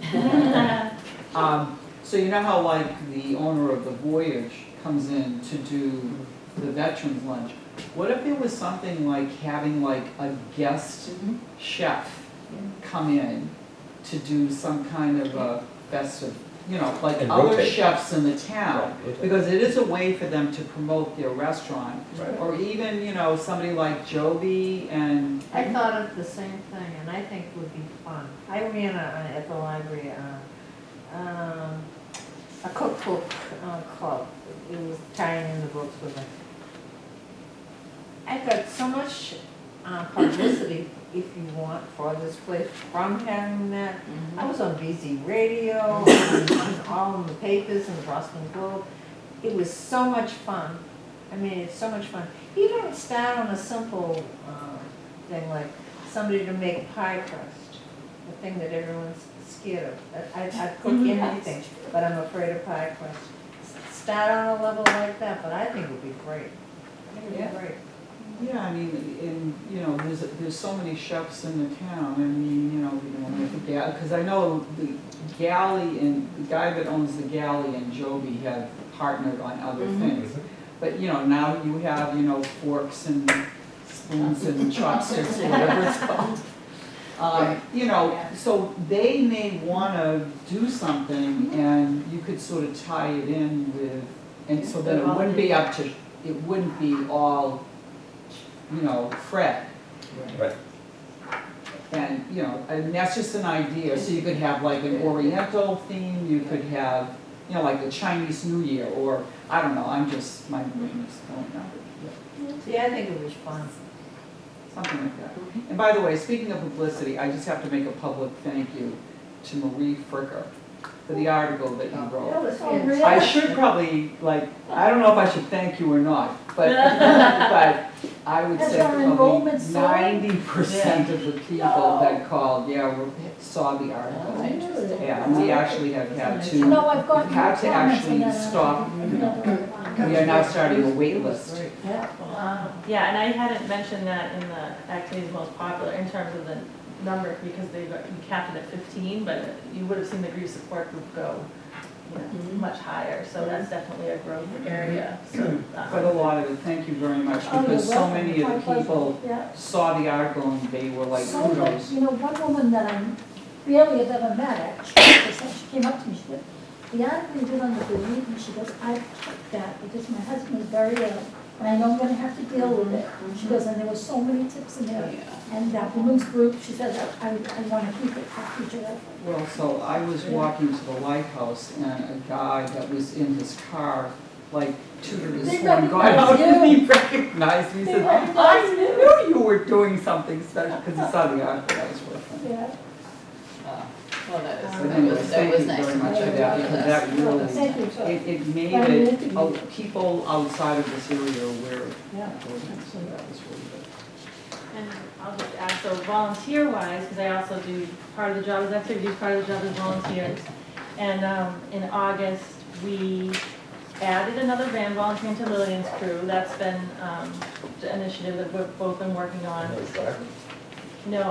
So you know how like the owner of the Voyage comes in to do the veterans lunch? What if there was something like having like a guest chef come in to do some kind of a festive, you know, like And other rotate. chefs in the town? Right, rotate. Because it is a way for them to promote their restaurant. Right. Or even, you know, somebody like Joby and. I thought of the same thing, and I think it would be fun. I ran at the library, a cookbook club. It was tying in the books with it. I got so much publicity, if you want, for this place from having that. I was on BZ Radio, on all in the papers in the Boston Globe. It was so much fun. I mean, it's so much fun. Even start on a simple thing like somebody to make pie crust, the thing that everyone's scared of. I'd cook anything, but I'm afraid of pie crust. Start on a level like that, but I think it would be great. I think it would be great. Yeah, I mean, you know, there's so many chefs in the town. I mean, you know, because I know the galley and the guy that owns the galley and Joby have partnered on other things. But, you know, now you have, you know, forks and spoons and chopsticks, whatever it's called. You know, so they may want to do something and you could sort of tie it in with, and so that it wouldn't be up to, it wouldn't be all, you know, Fred. Right. And, you know, and that's just an idea. So you could have like an Oriental theme, you could have, you know, like the Chinese New Year, or, I don't know, my brain is going out. See, I think it was fun. Something like that. And by the way, speaking of publicity, I just have to make a public thank you to Marie Fricker for the article that you That wrote. was fantastic. I should probably, like, I don't know if I should thank you or not, but I would Has say our probably enrollment soared? 90% of the people that called, saw the article. Yeah, and we actually have had to, No, I've got had to comments on actually that. stop, you know. We are now starting a wait list. Yeah, and I hadn't mentioned that in the activities most popular in terms of the number, because we capped it at 15, but you would have seen the grief support group go, you know, much higher, so that's definitely a growth area. So, But a lot of it, thank you very much, Oh, because you're so welcome. many of My the pleasure. people Yeah. saw the article and they were like, So that, kudos. you know, one woman that I barely have ever met, actually, she came up to me, she said, the article you did on the bereavement, she goes, I took that because my husband was very ill, and I know I'm gonna have to deal with it. She goes, and there were so many tips in there, and that women's group, she said, I wanna keep it for future reference. Well, so I was walking to the lighthouse and a guy that was in his car, like, tooted his They horn, got out recognized and he recognized me, he They said, recognized I you." knew you were doing something special, because he saw the article, that was worth it. Yeah. Well, But that anyways, was thank you nice. very much for that, because that really, Thank you, so, it made Well, it, we people outside of this area aware of yeah. so that was really good. and I'll just add, so volunteer-wise, because I also do, part of the job is activities, part of the job is volunteers. And in August, we added another van volunteering to Lillian's crew. That's been the initiative that we've both been working on. No,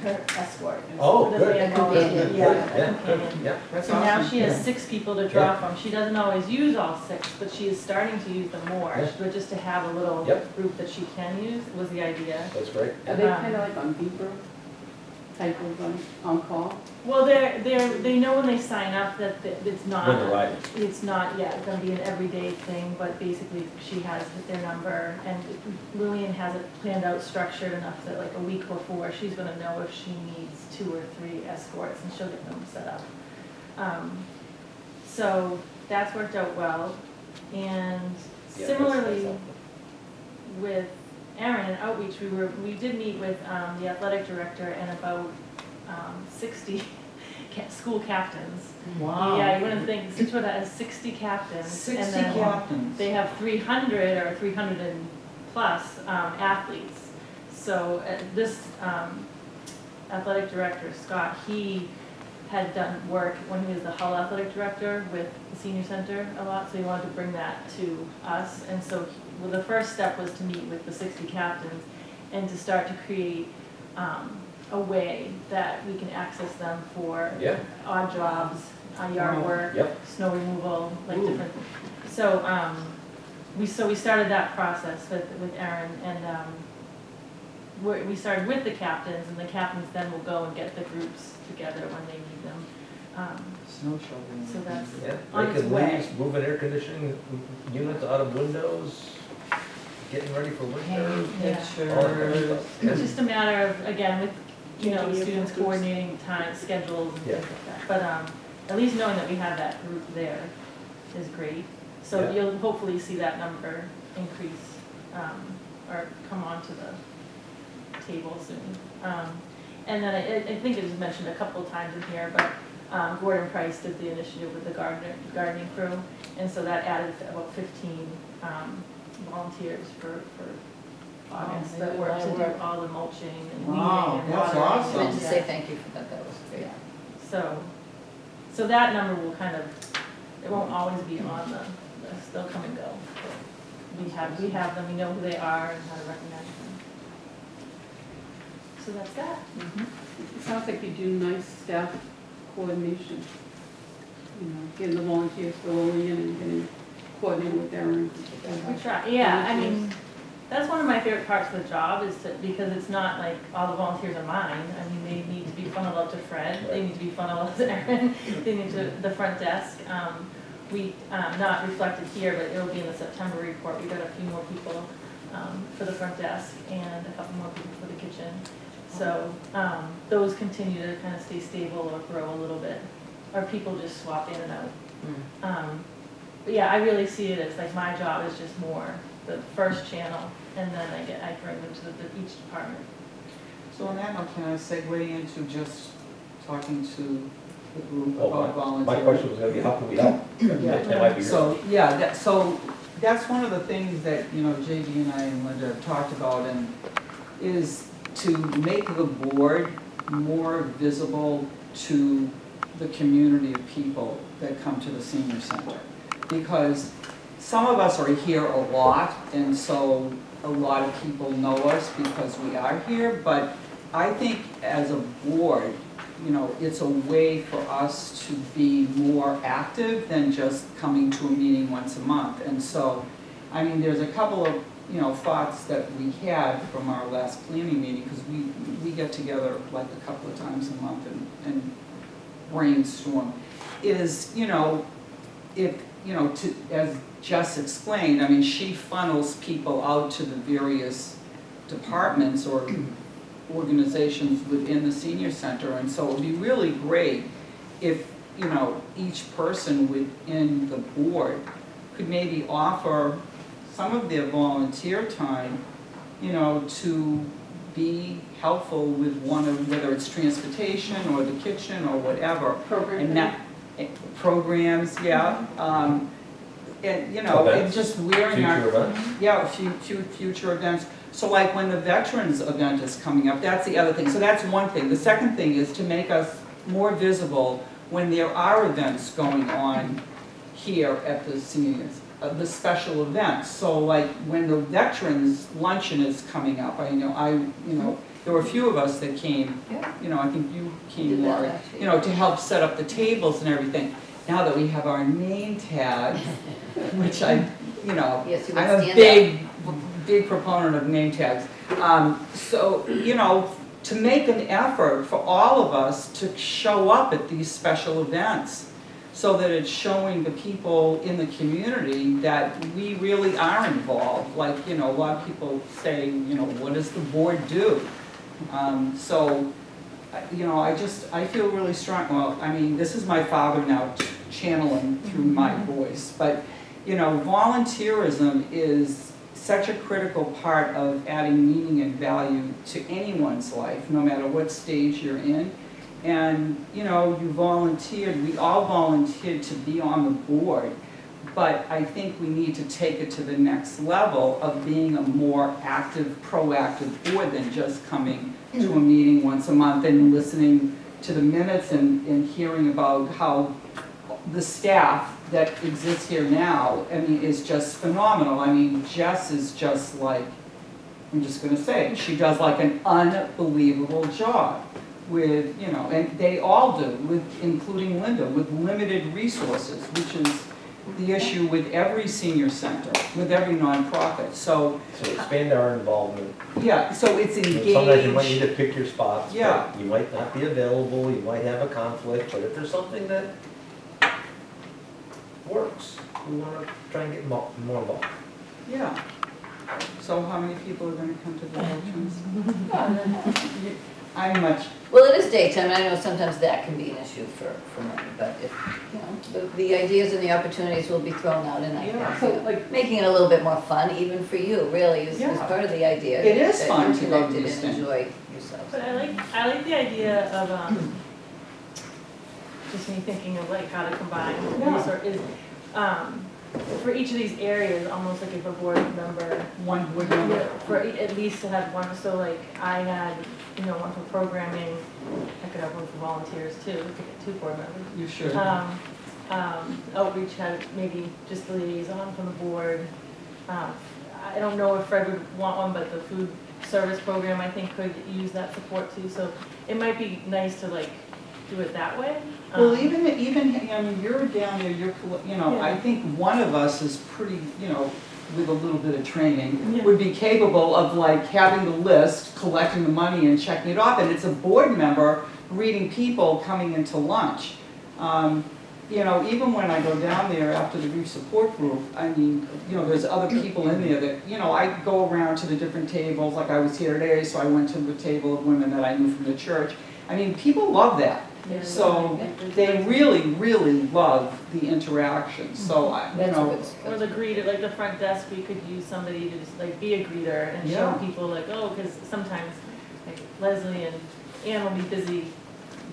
her escort. Oh, The good. van A companion. volunteer, Yeah, a good, companion. yeah. That's So now awesome. she has 6 people to draw from. She doesn't always use all 6, but she is starting to use them more. Yeah. But just to have a little Yep. group that she can use was the idea. That's great. Are they kind of like on beeper type of on call? Well, they know when they sign up that it's not. When they're riding. It's not, gonna be an everyday thing, but basically she has their number, and Lillian has it planned out, structured enough that like a week before, she's gonna know if she needs 2 or 3 escorts, and she'll get them set up. So that's worked out well, and Yeah, similarly that's with Erin and outreach, we did meet with the athletic director and about 60 school captains. Wow. Yeah, you wouldn't think, Scituate has 60 captains. 60 and then captains. they have 300 or 300 and plus athletes. So this athletic director, Scott, he had done work when he was the Hull Athletic Director with the senior center a lot, so he wanted to bring that to us. And so well, the first step was to meet with the 60 captains and to start to create a way that we can access them for Yeah. odd jobs, yard work, Yep. snow removal, like Ooh. different. So we started that process with Erin, and we started with the captains, and the captains then will go and get the groups together when they need them. Snow shoveling. So that's Yeah, on its making way. leaves, moving air conditioning units out of windows, getting ready for winter. Hanging Yeah. pictures. All that kind of stuff. It's just a matter of, again, with, Changing your students focus. coordinating time, schedules and Yeah. things like that. But at least knowing that we have that group there is great. So Yeah. you'll hopefully see that number increase, or come onto the table soon. And then I think it was mentioned a couple of times in here, but Gordon Price did the initiative with the gardening crew, and so that added about 15 volunteers for August that work to do all the mulching and weeding Wow, and that's watering. awesome. I meant to say thank you for that, that was great. Yeah. So that number will kind of, it won't always be on the list, they'll come and go. We have them, we know who they are and how to recognize them. So that's that. It sounds like you do nice staff coordination. You know, getting the volunteers going in and getting coordinated with Erin. We try, yeah, I mean, that's one of my favorite parts of the job is because it's not like all the volunteers are mine. I mean, they need to be funneled out to Fred, they need to be funneled out to Erin, they need to the front desk. We, not reflected here, but it'll be in the September report. We got a few more people for the front desk and a couple more people for the kitchen. So those continue to kind of stay stable or grow a little bit, or people just swap in and out. But yeah, I really see it as like my job is just more the first channel, and then I bring them to each department. So on that note, can I segue into just talking to the group Oh, about volunteering? My question was gonna be, how can we help? That might be yours. So, yeah, so that's one of the things that, JD and I and Linda have talked about, and is to make the board more visible to the community of people that come to the senior center. Because some of us are here a lot, and so a lot of people know us because we are here, but I think as a board, it's a way for us to be more active than just coming to a meeting once a month. And so, I mean, there's a couple of, thoughts that we had from our last planning meeting, because we get together like a couple of times a month and brainstorm, is, as Jess explained, I mean, she funnels people out to the various departments or organizations within the senior center, and so it would be really great if, each person within the board could maybe offer some of their volunteer time, to be helpful with one of, whether it's transportation or the kitchen or whatever. And that, programs, yeah, and, and Events. just wearing our. Future events. Yeah, future events. So like when the veterans event is coming up, that's the other thing. So that's one thing. The second thing is to make us more visible when there are events going on here at the seniors, the special events. So like when the veterans luncheon is coming up, there were a few of us that came, I think you came, Did that Laurie, last year. to help set up the tables and everything. Now that we have our name tag, which Yes, you would I'm a stand big proponent of name tags. So, to make an effort for all of us to show up at these special events so that it's showing the people in the community that we really are involved. Like, a lot of people say, what does the board do? So, I feel really strong. Well, I mean, this is my father now channeling through my voice, but, volunteerism is such a critical part of adding meaning and value to anyone's life, no matter what stage you're in. And, you volunteered, we all volunteered to be on the board, but I think we need to take it to the next level of being a more active, proactive board than just coming to a meeting once a month and listening, to the minutes and hearing about how the staff that exists here now, I mean, is just phenomenal. I mean, Jess is just like, I'm just gonna say, it, she does like an unbelievable job with, you know, and they all do, with, including Linda, with limited resources, which is the issue with every senior center, with every nonprofit. So expand our involvement. yeah, so it's engaged. Sometimes you might need to pick your spots, Yeah. but you might not be available, you might have a conflict, but if there's something that works, we wanna try and get more involved. Yeah. So how many people are gonna come to the elections? I'm much, Well, it is daytime, and I know sometimes that can be an issue for money, but if, you know, the ideas and the opportunities will be thrown out, and I Yeah. think, So, you know, like, making it a little bit more fun, even for you, really, is Yeah. part of the idea. It is that fun you're to go to connected these and things. enjoy yourselves. But I like the idea of, just me thinking of like how to combine Yeah. resources, for each of these areas, almost like if a board member, one would know. for at least to have one, so like I had, you know, one for programming, I could have one for volunteers too, we could get 2 board members. You should. Outreach had maybe just the liaison from the board. I don't know if Fred would want one, but the food service program, I think, could use that support too, so it might be nice to like do it that way. Well, even, I mean, you're down there, you know, I Yeah. think one of us is pretty, you know, with a little bit of training, Yeah. would be capable of like having the list, collecting the money and checking it off, and it's a board member reading people coming into lunch. You know, even when I go down there after the grief support group, I mean, you know, there's other people in there that, you know, I go around to the different tables, like I was here today, so I went to the table of women that I knew from the church. I mean, people love that. Yeah. So they really, really love the interaction, so I, you That's a know. good, Or the greeter, like the front desk, we could use somebody to just like be a greeter and show Yeah. people like, oh, because sometimes like Leslie and Ann will be busy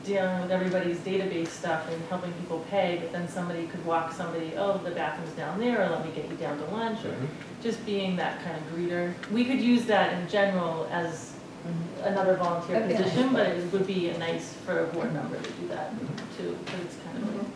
dealing with everybody's database stuff and helping people pay, but then somebody could walk somebody, oh, the bathroom's down there, or let me get you down to lunch, or just being that kind of greeter. We could use that in general as another volunteer That'd be nice. position, but it would be nice for a board member to do that too, because it's kind of like,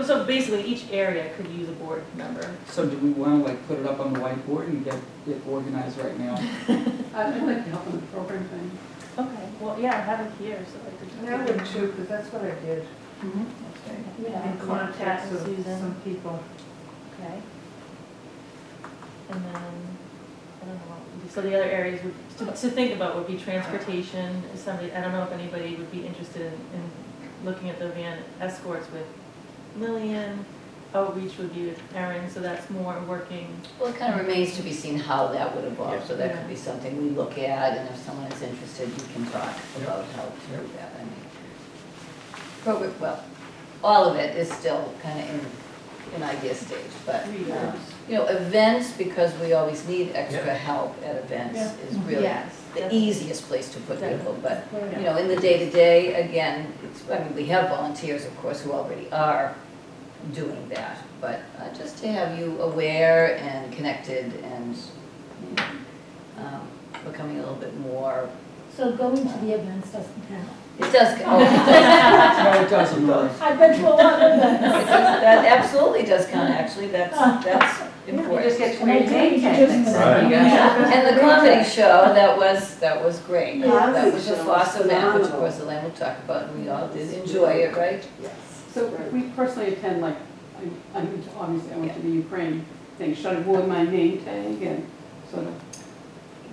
so basically each area could use a board member. So do we wanna like put it up on the whiteboard and get it organized right now? I'd like to help on the program thing. Okay, well, yeah, I have it here, so I could just. I would too, because that's what I did. Yeah. In contact with Susan. some people. Okay. And then, I don't know, so the other areas would, to think about would be transportation, somebody, I don't know if anybody would be interested in looking at the van escorts with Lillian. Outreach would be with Erin, so that's more working. well, it kind of remains to be seen how that would evolve, Yeah. so that Yeah. could be something we look at, and if someone is interested, we can talk about how to do that, I mean. Program, well, all of it is still kind of in idea stage, but, Readers. you know, events, because we always need extra Yeah. help at events, Yeah. is really Yes, the definitely. easiest place to put people, but, Yeah. you know, in the day-to-day, again, it's, I mean, we have volunteers, of course, who already are doing that, but just to have you aware and connected and, you know, becoming a little bit more, So going to the events doesn't count. it does, oh, it does. No, it doesn't really. I've been to a lot of It events. does, that absolutely does count, actually, that's important. You just get And I 20 think name just- tags. Right. Yeah. And the comedy show, that was great. Yeah. That was a Foss event, which of course Elaine will talk about, and we all did enjoy it, right? So if we personally attend, like, obviously I went to the Ukraine thing, should I wear my name tag and sort of?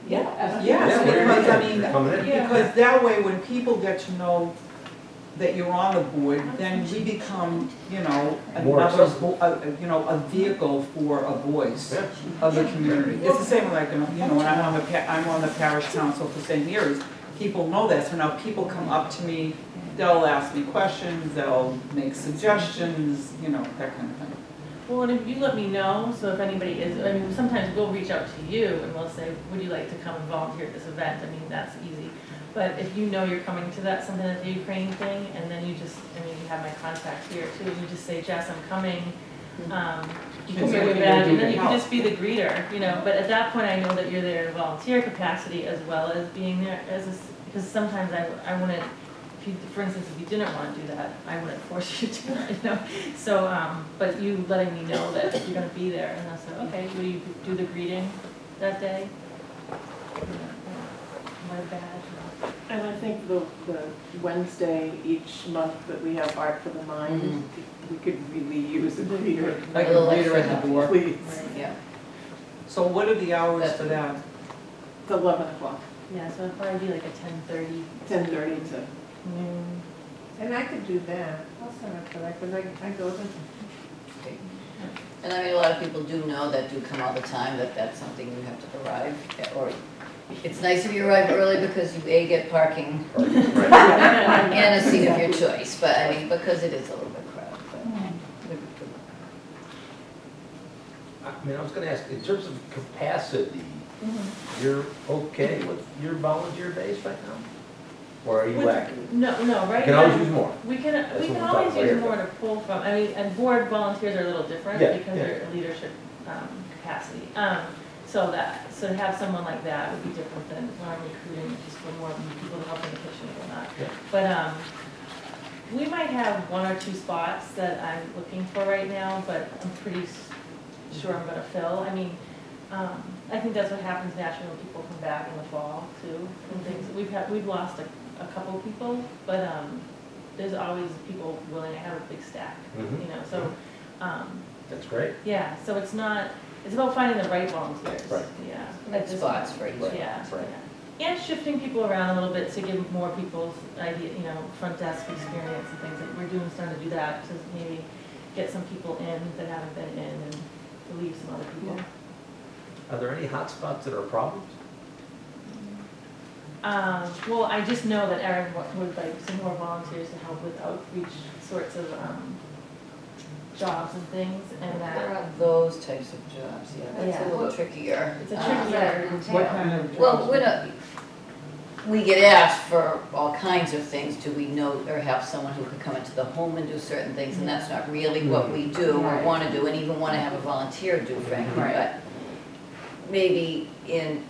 Yeah. as- Yes, Yeah, where because I you're mean, coming in. Yeah. because that way when people get to know that you're on the board, then we become, you know, More another, accessible. you know, a vehicle for a voice Yeah. of the community. It's the same like, you know, when I'm on the parish council for St. Mary's, people know that, so now people come up to me, they'll ask me questions, they'll make suggestions, you know, that kind of thing. Well, and if you let me know, so if anybody is, I mean, sometimes we'll reach out to you and we'll say, would you like to come and volunteer at this event? I mean, that's easy. But if you know you're coming to that, something like the Ukraine thing, and then you just, I mean, you have my contact here too, and you just say, Jess, I'm coming. You Is can there wear your anything badge, I and do then to you can help? just be the greeter, you know, but at that point, I know that you're there in a volunteer capacity as well as being there as a, because sometimes I wanna if you, for instance, if you didn't wanna do that, I wouldn't force you to, you know? So, but you letting me know that you're gonna be there, and I said, okay, will you do the greeting that day? My badge. And I think the Wednesday each month that we have Art for the Mind, we could really use a greeter. Like a little leader at extra the door. Please. Yeah. So what are the hours for that? It's 11 o'clock, Yeah, so it'd probably be like a 10:30 10:30 to. noon. And I could do that, I'll sign up for that, because I go to, And I mean, a lot of people do know that do come all the time, that that's something you have to arrive, or it's nice if you arrive early because you, A, get parking and a seat of your choice, but I mean, because it is a little bit crowded, but. I mean, I was gonna ask, in terms of capacity, you're okay with your volunteer base right now? Or are you lacking? No, right You can always now, use more. we can what we're always talking use about more to pull from, I mean, and board volunteers are a little different Yeah, because yeah. they're leadership capacity. So to have someone like that would be different than when I'm recruiting just for more people to help in the kitchen and whatnot. Yeah. But we might have one or two spots that I'm looking for right now, but I'm pretty sure I'm gonna fill. I mean, I think that's what happens naturally when people come back in the fall too, and things. We've lost a couple people, but there's always people willing to have a big stack, Mhm. you know, so, That's great. yeah, so it's about finding the right volunteers. Right. Yeah. Right spots for each. Right. Yeah, Right. yeah. And shifting people around a little bit to give more people's idea, you know, front desk experience and things, like we're starting to do that, to maybe get some people in that haven't been in and relieve some other people. Are there any hot spots that are problems? Well, I just know that Erin would like some more volunteers to help with outreach sorts of, jobs and things, and There that, are those types of jobs, yeah, that's a Yeah. little trickier. it's a Um, trickier. What kind of jobs? Well, we get asked for all kinds of things, do we know, or have someone who could come into the home and do certain things, and that's not really what we do or Right. wanna do, and even wanna have a volunteer do, frankly, Right. but maybe in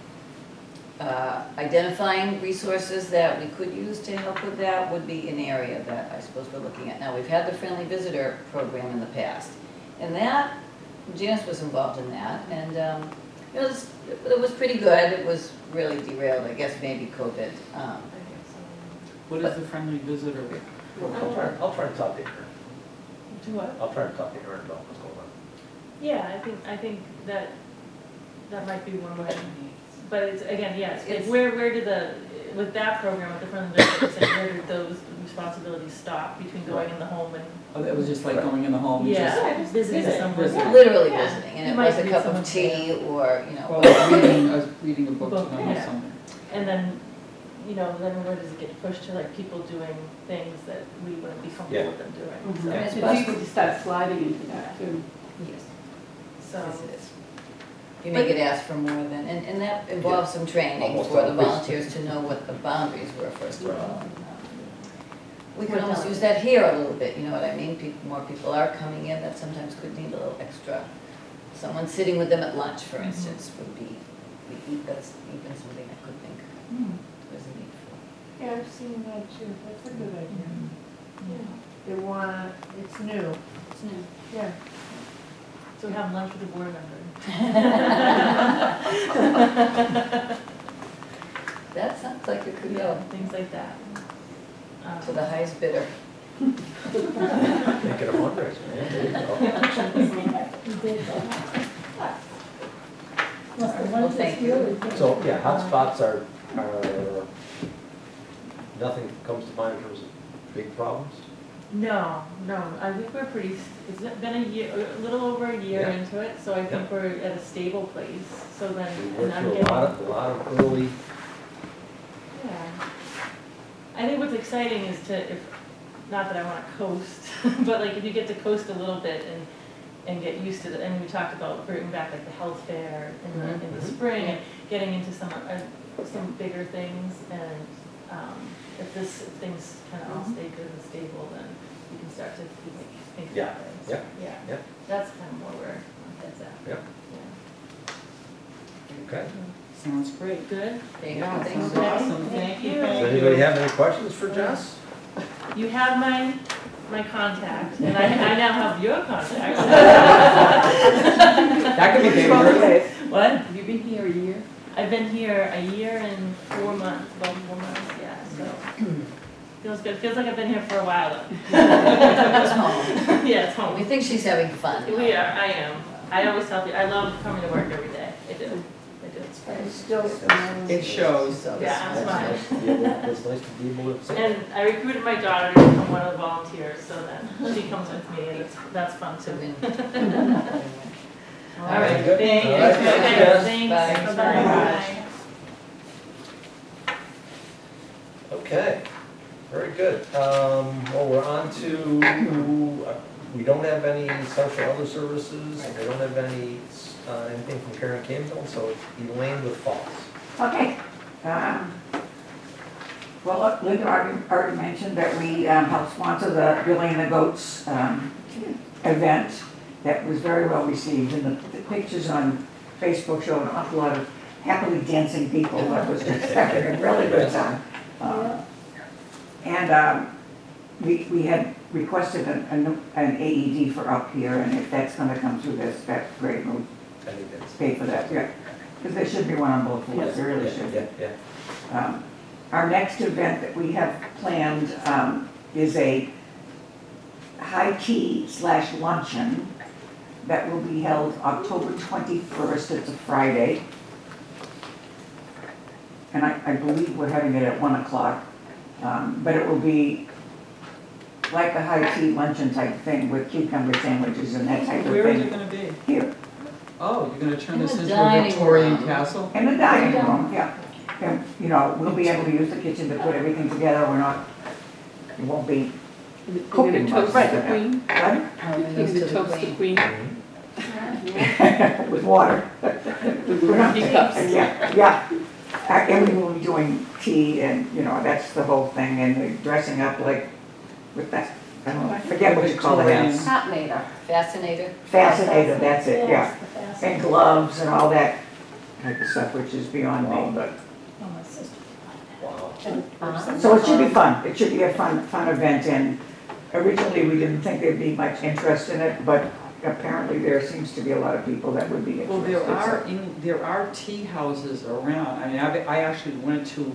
identifying resources that we could use to help with that would be an area that I suppose we're looking at. Now, we've had the Friendly Visitor Program in the past, and that, Janice was involved in that, and, it was pretty good. It was really derailed, I guess, maybe COVID. What is the friendly visitor? I'll try to talk to Aaron. Do what? I'll try to talk to Aaron about what's going on. Yeah, I think that might be one way. But it's, again, yes, It's- where did with that program, with the Friendly Visitor, where did those responsibilities stop between going in the home and, Oh, that was just like going in the home, just, yeah, just visiting visit. someone? Visit. Literally Yeah. visiting, and You it might was a read cup of someone's tea or, or reading a book to them or Yeah. something. And then, then where does it get pushed to, like, people doing things that we wouldn't be comfortable with them doing? Mm-hmm. Yeah. So- It's It's easy to start sliding into that too. yes, So, yes, it is. You may get asked for more than, and that involves some training Almost for the all business. volunteers to know what the boundaries were, first of Right. all. We could almost use that here a little bit, you know what I mean? More people are coming in that sometimes could need a little extra. Someone sitting with them at lunch, for instance, would be, that's even something I could think there's a need for. yeah, I've seen that too, that's a good idea. yeah. They want, it's new, yeah. So have lunch with the board member. That sounds like it could Yeah, go things like that. to the highest bidder. Make it a fundraiser, yeah, there you go. Plus the Well, ones thank that's you. really. So, yeah, hotspots are, nothing comes to mind in terms of big problems? No, I think we're pretty, it's been a year, a little over a year Yeah. into it, so I think Yeah. we're at a stable place, so then, We and worked I'm through getting. a lot of early, Yeah. I think what's exciting is not that I wanna coast, but like if you get to coast a little bit and get used to it, and we talked about bringing back like the health fair in the Mhm. spring and getting into some bigger things, and, if things kinda all stay good and stable, then you can start to think Yeah, about things. yeah, yeah. That's kind of where my head's at. Yeah. okay. Sounds great. Good? There you Yeah, go, thanks. sounds awesome, thank you, Thank thank Does you. anybody have any questions for Jess? You have my contact, and I now have your contact. That could be dangerous. What? Have you been here a year? I've been here a year and 4 months, about 4 months, yeah, so. Feels good, feels like I've been here for a while though. It's home. Yeah, it's home. We think she's having fun. We are, I am. I always tell you, I love coming to work every day. I do, I do. It still It shows. So Yeah, I'm it's- fine. It's nice to be able to say. And I recruited my daughter to become one of the volunteers, so then she comes with me, and that's fun it's a too. win. All right, Good. thank you. All right, Okay, thanks, thanks, Bye. bye-bye. Okay, very good. Well, we're on to, we don't have any social other services, and we don't have any, anything from Karen Campbell, so it's Elaine with Falls. Okay. Well, Linda already mentioned that we helped sponsor the Billy and the Goats event. That was very well received, and the pictures on Facebook showed an awful lot of happily dancing people. That was just having a really good time. And we had requested an AED for up here, and if that's gonna come through, that's great. We'll I think that's. pay for that, yeah. Because there should be one on both floors, there really should be. Yeah. Our next event that we have planned is a high tea / luncheon that will be held October 21st. It's a Friday. And I believe we're having it at 1 o'clock. But it will be like a high tea luncheon type thing with cucumber sandwiches and that type of Where is it thing. gonna be? Here, Oh, you're gonna turn In this the into a dining Victorian room. castle? in the dining room, yeah. And, you know, we'll be able to use the kitchen to put everything together. We're not, it won't be You're cooking gonna much. toast the queen? What? Oh, You're it goes gonna to the toast the queen. queen? With water. We're not- Teacups. Yeah. And we will be doing tea and, you know, that's the whole thing, and we're dressing up like with that, I don't know, I forget what you call it. Victorian. Fascinator. Fascinator. Fascinator, that's it, yeah. Yes, the fashion. And gloves and all that type of stuff, which is beyond me, but. Oh, my sister. Wow. So it should be fun. It should be a fun event, and originally we didn't think there'd be much interest in it, but apparently there seems to be a lot of people that would be Well, interested. there are tea houses around. I mean, I actually went to,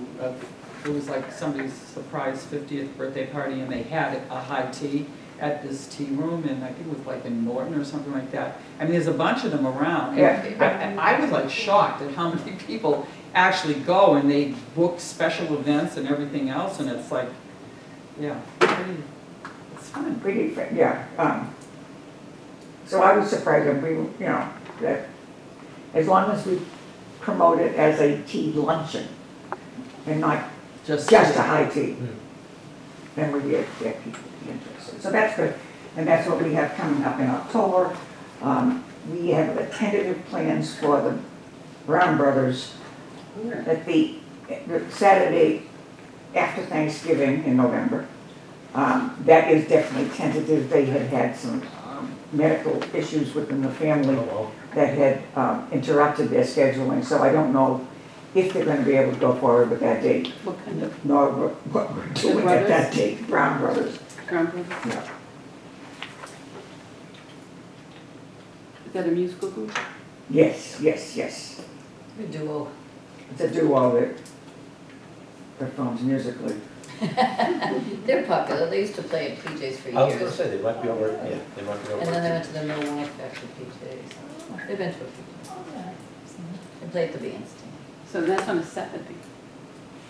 it was like somebody's surprise 50th birthday party, and they had a high tea at this tea room, and I think it was like in Norton or something like that. I mean, there's a bunch of them around. And I was like shocked at how many people actually go, and they book special events and everything else, and it's like, yeah, it's fun. Pretty, yeah. So I was surprised that we, you know, that as long as we promote it as a tea luncheon and not just a high tea, then we get people to be interested. So that's good, and that's what we have coming up in October. We have the tentative plans for the Brown Brothers at the Saturday after Thanksgiving in November. That is definitely tentative. They had had some medical issues within the family that had interrupted their scheduling, so I don't know if they're gonna be able to go forward with that date, What kind of, nor what we're doing at that date, Brown Brothers. Brown Brothers? Yeah. Is that a musical group? Yes. A duo. It's a duo that performs musically. They're popular. They used to play at PJ's for I was gonna years. say, they might be over, yeah, they might be over. And then they went to the Milwaukee after PJ's. They've been to a few. They played at the bandstand. So that's on a Saturday.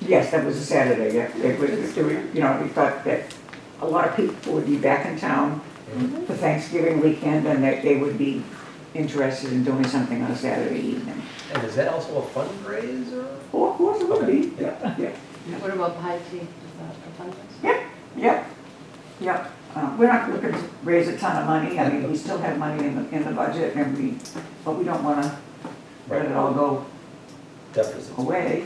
Yes, that was a Saturday, yeah. It was, you know, we thought that a lot of people would be back in town for Thanksgiving weekend, and that they would be interested in doing something on a Saturday evening. And is that also a fundraiser? Oh, of course it would be, Okay. yeah. What about high tea? Is that a fundraiser? Yep. We're not looking to raise a ton of money. I mean, we still have money in the budget, and but we don't wanna let it all go Deficits. away.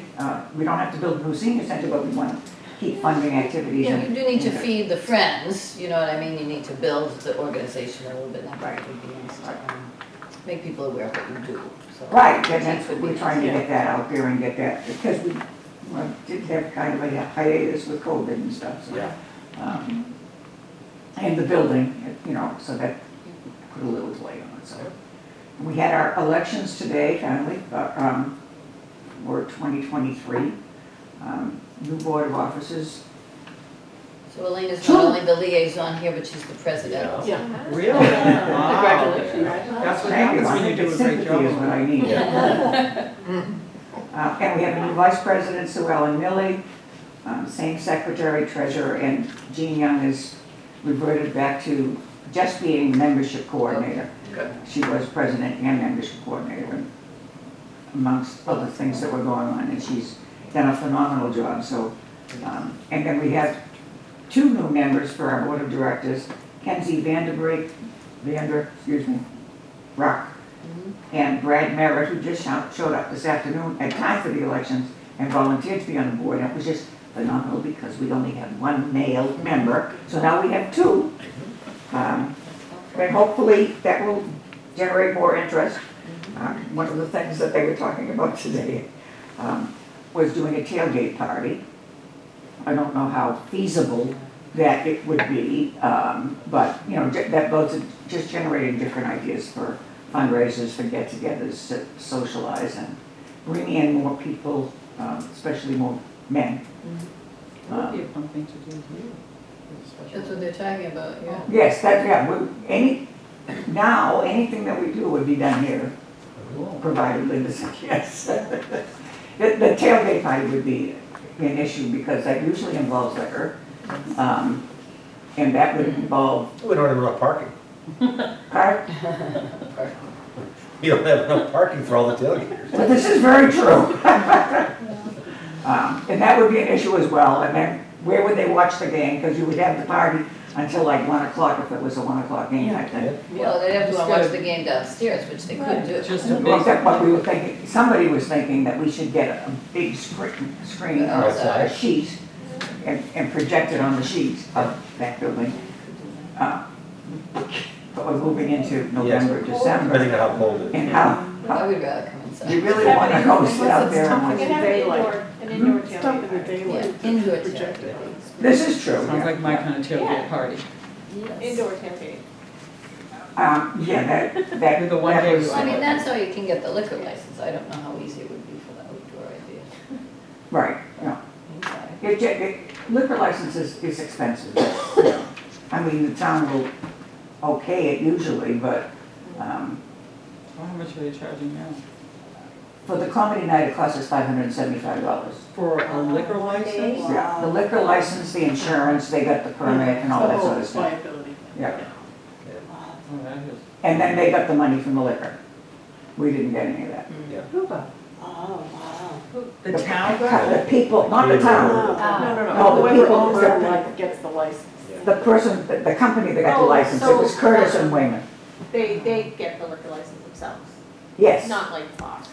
We don't have to build a new senior center, but we wanna keep funding activities. Yeah, and- you do need to feed the friends, you know what I mean? You need to build the organization a little bit, and that would be nice to make people aware of what you do, so. Right, and that's what we're trying to get that out there and get that, because we did have kind of a hiatus with COVID and stuff, so. Yeah. And the building, you know, so that put a little delay on it, so. We had our elections today, finally, for 2023. New board of officers. So Elena's not only the liaison here, but she's the president. Yeah. Really? Wow. Congratulations. That's what Thank you. happens I when you think do a it's great sympathy is what job. I need. And we have a new vice president, Sue Ellen Milley, same secretary, treasurer, and Jean Young has reverted back to just being membership coordinator. Okay. She was president and membership coordinator, and amongst other things that were going on, and she's done a phenomenal job, so. And then we have 2 new members for our board of directors, Kenzie Rock, and Brad Merritt, who just showed up this afternoon at time for the elections and volunteered to be on the board. It was just phenomenal because we only had 1 male member, so now we have 2. And hopefully that will generate more interest. One of the things that they were talking about today was doing a tailgate party. I don't know how feasible that it would be, but, you know, that both just generating different ideas for fundraisers, for get-togethers, to socialize and bring in more people, especially more men. That would be a fun thing to do here. That's what they're talking about, yeah. Yes, anything that we do would be done here, provided Linda said yes. The tailgate party would be an issue because that usually involves liquor. And that would involve We don't have enough parking. park. You don't have enough parking for all the tailgaters. But this is very true. And that would be an issue as well. And then where would they watch the game? Because you would have the party until like 1 o'clock if it was a 1 o'clock game, I think. Well, they'd have to watch the game downstairs, which they could do. Just a Well, big, that's what we were thinking, somebody was thinking that we should get a big screen or a sheet and project it on the sheet of that building. But we're moving into November, Depending December, on how cold it is. and how, I would rather come inside. you really want to go sit out there and You watch. can have an indoor Stuff in the tailgate. daylight. Yeah, indoor Projected. This is true. sounds yeah. like my kind of tailgate Yeah. party. Indoor tailgate. Yeah, that With the one day was, you- I mean, that's how you can get the liquor license. I don't know how easy it would be for the outdoor idea. right, no. Inside. Liquor license is expensive. You know. I mean, the town will okay it usually, but Well, how much are they charging now? for the comedy night, it costs us $575. For a liquor license? Yeah, the liquor license, the insurance, they got the permit and all that sort of stuff. Liability. Yeah, Oh, that is. and then they got the money from the liquor. We didn't get any of that. The town got The it? people, not the town, No, the whoever people- owns the- it, like, gets the license. the person, the company that got the Oh, license, it so- was Curtis and Wayman. They get the liquor license themselves, Yes. not like Fox.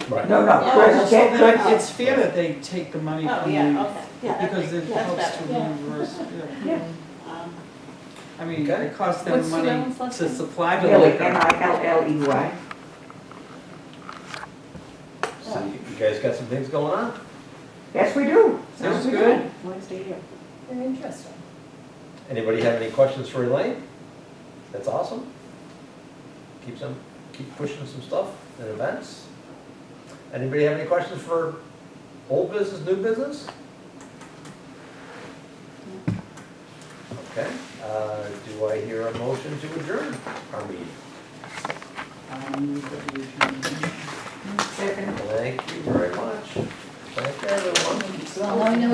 Right. No, Yeah. Curtis, So then Curtis, it's fair that they take the money Oh, from yeah, the, okay. Yeah, that because it makes- that's helps better. to reimburse, yeah. Yeah. I mean, Okay. it costs them What's money Suellen's last to name? supply the Milley, liquor. Milley. So you guys got some things going on? Yes, we do. Sounds Yes, we do. good. Wednesday here. Very interesting. Anybody have any questions for Elaine? That's awesome. Keep pushing some stuff and events. Anybody have any questions for old business, new business? Okay, do I hear a motion to adjourn our meeting? Second. Thank you very much. Thank you, everyone. Well, now we know